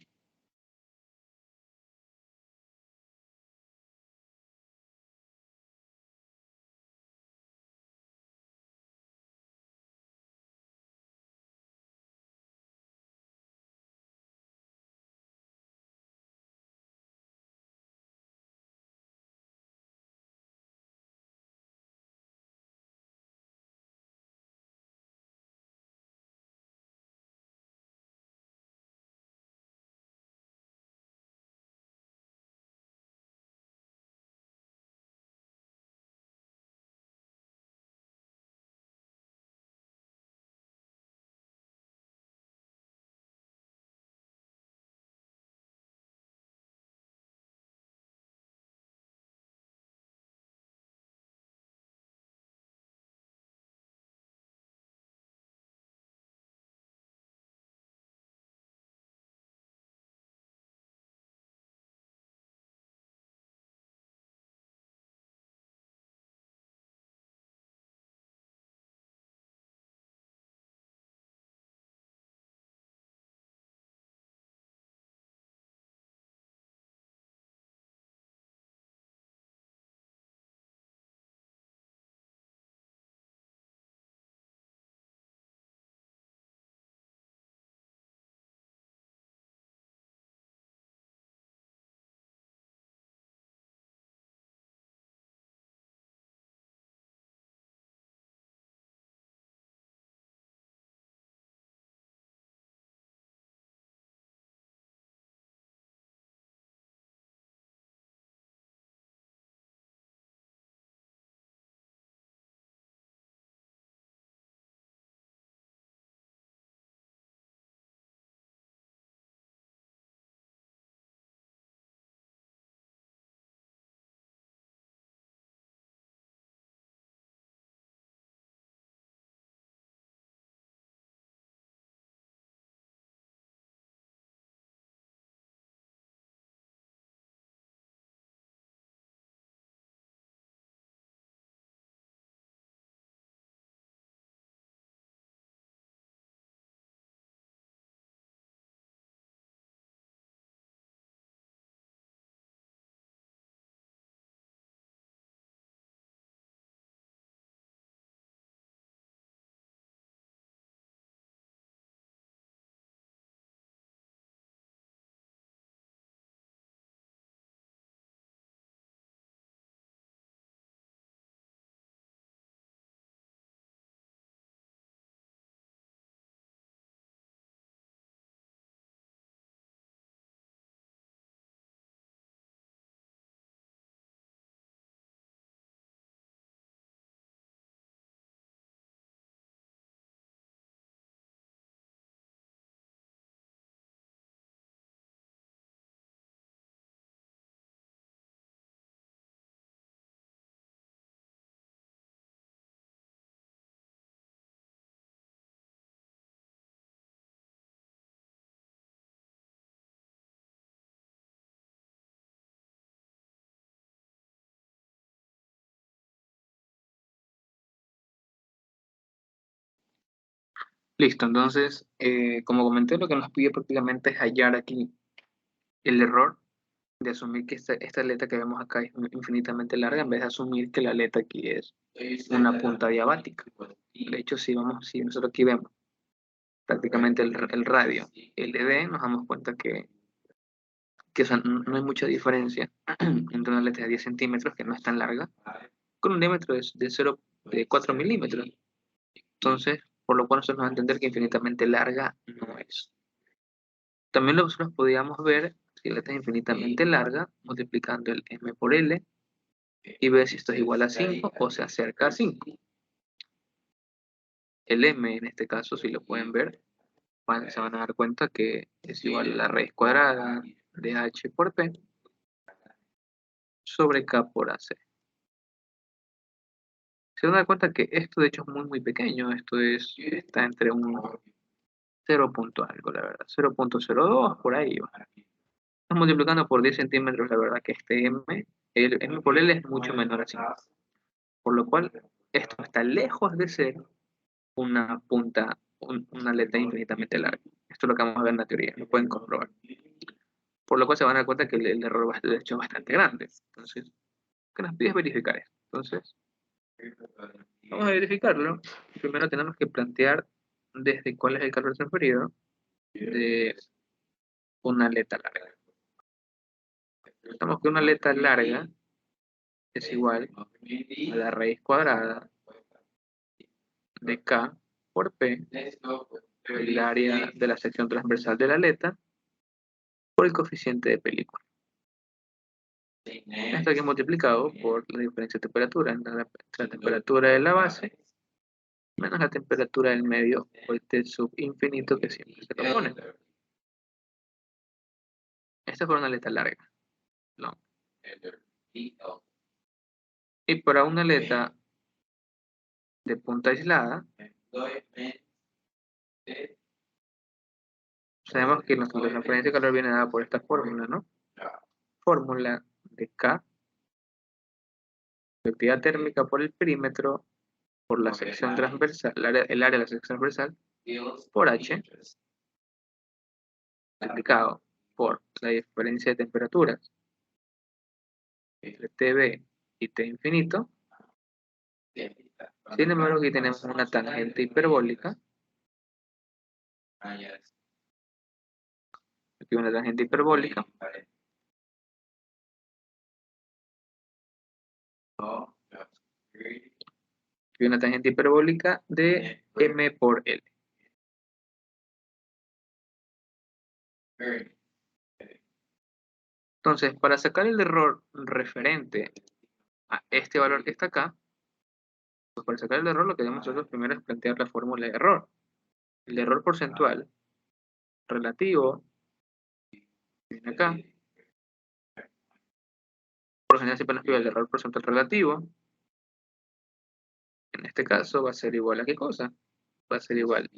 Listo, entonces, como comenté, lo que nos pide prácticamente es hallar aquí el error de asumir que esta aleta que vemos acá es infinitamente larga, en vez de asumir que la aleta aquí es una punta diabática. De hecho, si nosotros aquí vemos prácticamente el radio LD, nos damos cuenta que o sea, no hay mucha diferencia entre una aleta de 10 centímetros, que no es tan larga, con un diámetro de 4 milímetros. Entonces, por lo cual nosotros nos va a entender que infinitamente larga no es. También nosotros podíamos ver si la aleta es infinitamente larga, multiplicando el m por L, y ver si esto es igual a 5 o se acerca a 5. El m, en este caso, si lo pueden ver, se van a dar cuenta que es igual a la raíz cuadrada de h por p sobre k por ac. Se van a dar cuenta que esto de hecho es muy pequeño, está entre un 0 punto algo, la verdad, 0,02 por ahí va. Estás multiplicando por 10 centímetros, la verdad que el m por L es mucho menor a 5. Por lo cual, esto está lejos de ser una aleta infinitamente larga. Esto es lo que vamos a ver en la teoría, lo pueden comprobar. Por lo cual se van a dar cuenta que el error va a ser de hecho bastante grande. Entonces, ¿qué nos pide verificar esto? Entonces, vamos a verificarlo. Primero tenemos que plantear desde cuál es el calor transferido de una aleta larga. Notamos que una aleta larga es igual a la raíz cuadrada de K por P, el área de la sección transversal de la aleta, por el coeficiente de película. Esto aquí multiplicado por la diferencia de temperatura entre la temperatura de la base menos la temperatura del medio o el T sub infinito que siempre se lo pone. Esta fue una aleta larga. ¿No? Y para una aleta de punta aislada, sabemos que nuestra transferencia de calor viene dada por esta fórmula, ¿no? Fórmula de K, efectividad térmica por el perímetro, por la sección transversal, el área de la sección transversal, por H, multiplicado por la diferencia de temperaturas entre TB y T infinito. Sin embargo, aquí tenemos una tangente hiperbólica. Aquí una tangente hiperbólica. Aquí una tangente hiperbólica de m por L. Entonces, para sacar el error referente a este valor que está acá, pues para sacar el error lo que debemos nosotros primero es plantear la fórmula de error. El error porcentual relativo viene acá. Por lo general siempre nos pide el error porcentual relativo. En este caso va a ser igual a ¿qué cosa? Va a ser igual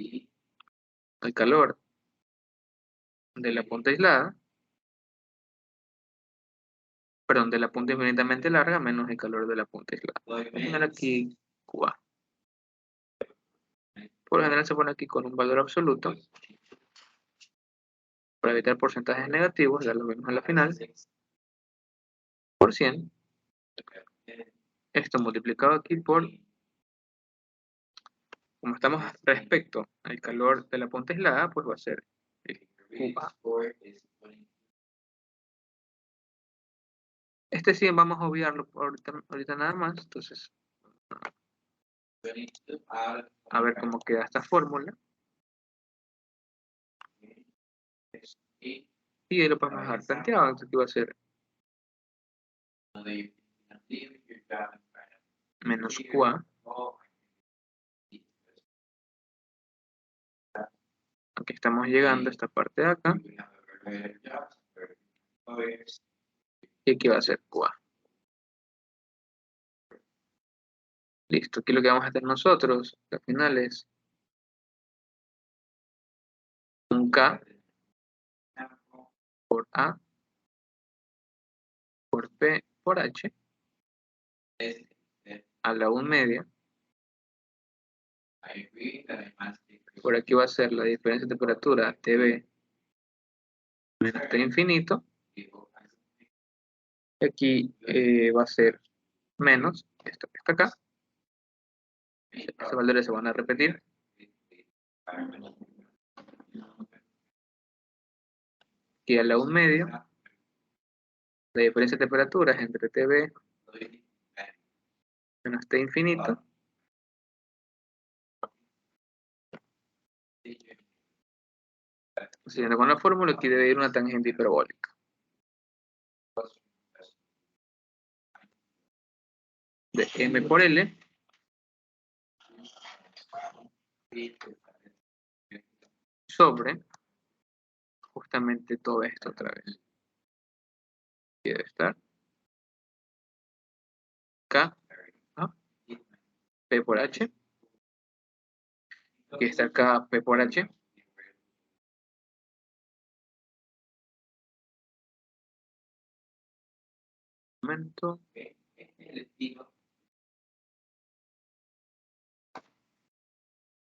al calor de la punta aislada, perdón, de la punta infinitamente larga menos el calor de la punta aislada. Voy a poner aquí QA. Por lo general se pone aquí con un valor absoluto para evitar porcentajes negativos, ya lo vemos a la final, por 100. Esto multiplicado aquí por, como estamos respecto al calor de la punta aislada, pues va a ser el QA. Este 100 vamos a obviarlo ahorita nada más, entonces a ver cómo queda esta fórmula. Y ahí lo podemos dejar planteado, entonces aquí va a ser menos QA. Aquí estamos llegando a esta parte de acá. Y aquí va a ser QA. Listo, aquí lo que vamos a hacer nosotros, al final es un K por A por P por H a la 1 media Por aquí va a ser la diferencia de temperatura TV menos T infinito. Y aquí va a ser menos esto que está acá. Estos valores se van a repetir. Aquí a la 1 medio. La diferencia de temperaturas entre TV menos T infinito. Siguiendo con la fórmula, aquí debe ir una tangente hiperbólica. De M por L sobre justamente todo esto otra vez. Aquí debe estar K, ¿no? P por H. Aquí está K, P por H. Un momento.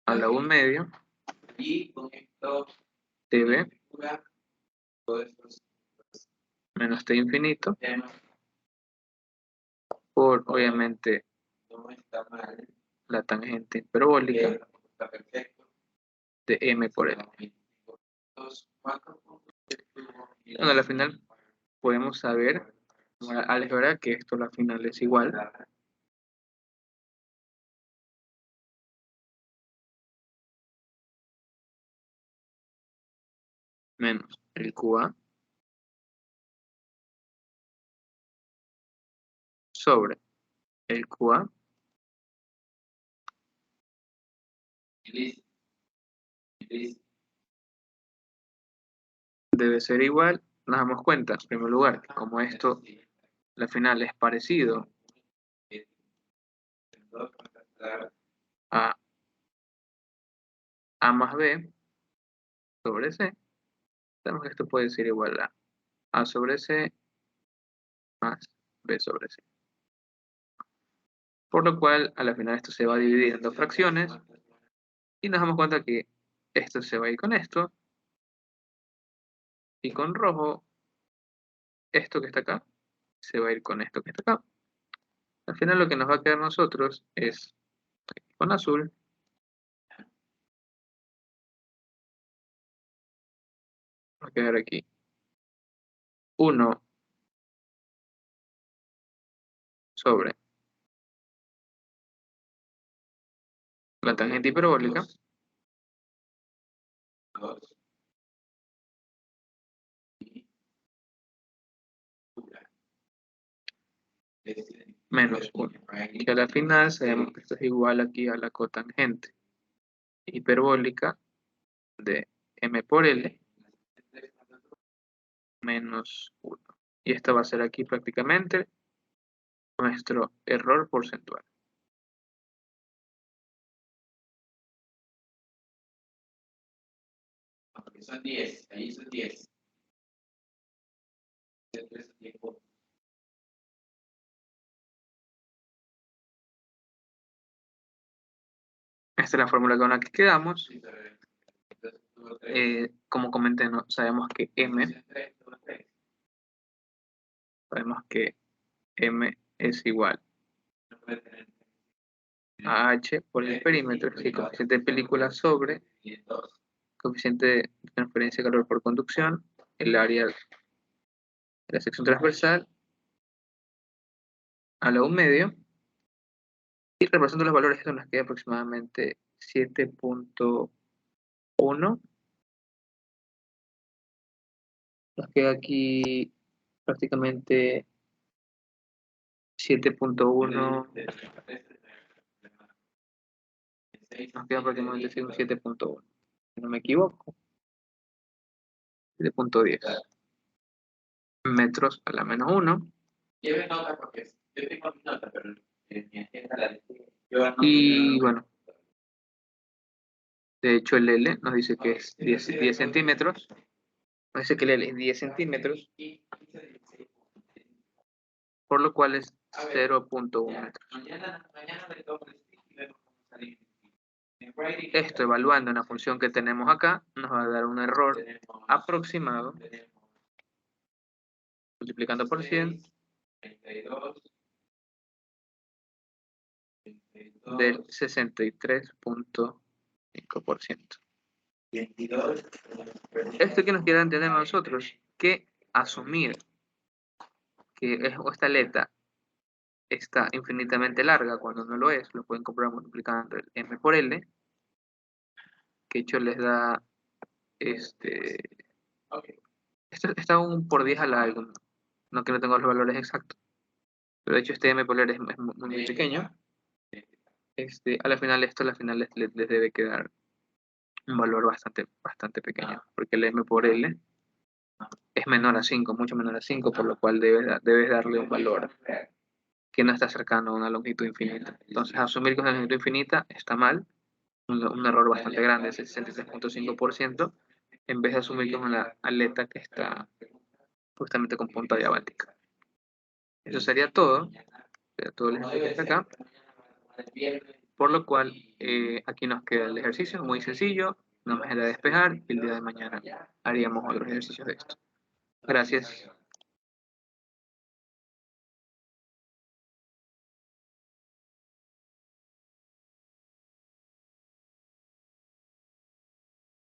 A la 1 medio. TV menos T infinito. Por, obviamente, la tangente hiperbólica de M por L. Bueno, al final podemos saber, álgebra, que esto al final es igual menos el QA sobre el QA debe ser igual. Nos damos cuenta, en primer lugar, que como esto al final es parecido a A más B sobre C, sabemos que esto puede ser igual a A sobre C más B sobre C. Por lo cual, a la final esto se va a dividir en dos fracciones y nos damos cuenta que esto se va a ir con esto y con rojo esto que está acá se va a ir con esto que está acá. Al final lo que nos va a quedar a nosotros es con azul va a quedar aquí 1 sobre la tangente hiperbólica menos 1, que a la final sabemos que esto es igual aquí a la cotangente hiperbólica de M por L menos 1. Y esta va a ser aquí prácticamente nuestro error porcentual. Son 10, ahí son 10. Esta es la fórmula con la que quedamos. Como comenté, ¿no? Sabemos que M es igual a H por el perímetro, es decir, coeficiente de película sobre coeficiente de transferencia de calor por conducción, el área de la sección transversal a la 1 medio, y reemplazando los valores, esto nos queda aproximadamente 7.1. Nos queda aquí prácticamente 7.1. Nos queda prácticamente un 7.1. Si no me equivoco. 7.10 metros a la menos 1. Lleve nota porque yo tengo mi nota, pero mi agenda la y bueno, de hecho el L nos dice que es 10 centímetros. Nos dice que el L es 10 centímetros, por lo cual es 0.1 metros. Mañana le tomo el stick y vemos cómo salir. Esto evaluando una función que tenemos acá, nos va a dar un error aproximado, multiplicando por 100, del 63.5%. Esto que nos quiere entender a nosotros, que asumir que esta aleta está infinitamente larga cuando no lo es, lo pueden comprobar multiplicando el m por l, que hecho les da esto está un por 10 a la algo, no que no tengo los valores exactos, pero de hecho este m por l es muy pequeño. A la final esto les debe quedar un valor bastante pequeño, porque el m por l es menor a 5, mucho menor a 5, por lo cual debes darle un valor que no está cercano a una longitud infinita. Entonces, asumir que es una longitud infinita está mal, un error bastante grande, es el 63.5%, en vez de asumir que es una aleta que está justamente con punta diabática. Eso sería todo el ejercicio que está acá, por lo cual aquí nos queda el ejercicio, muy sencillo, no me queda despejar, y el día de mañana haríamos otros ejercicios de esto. Gracias.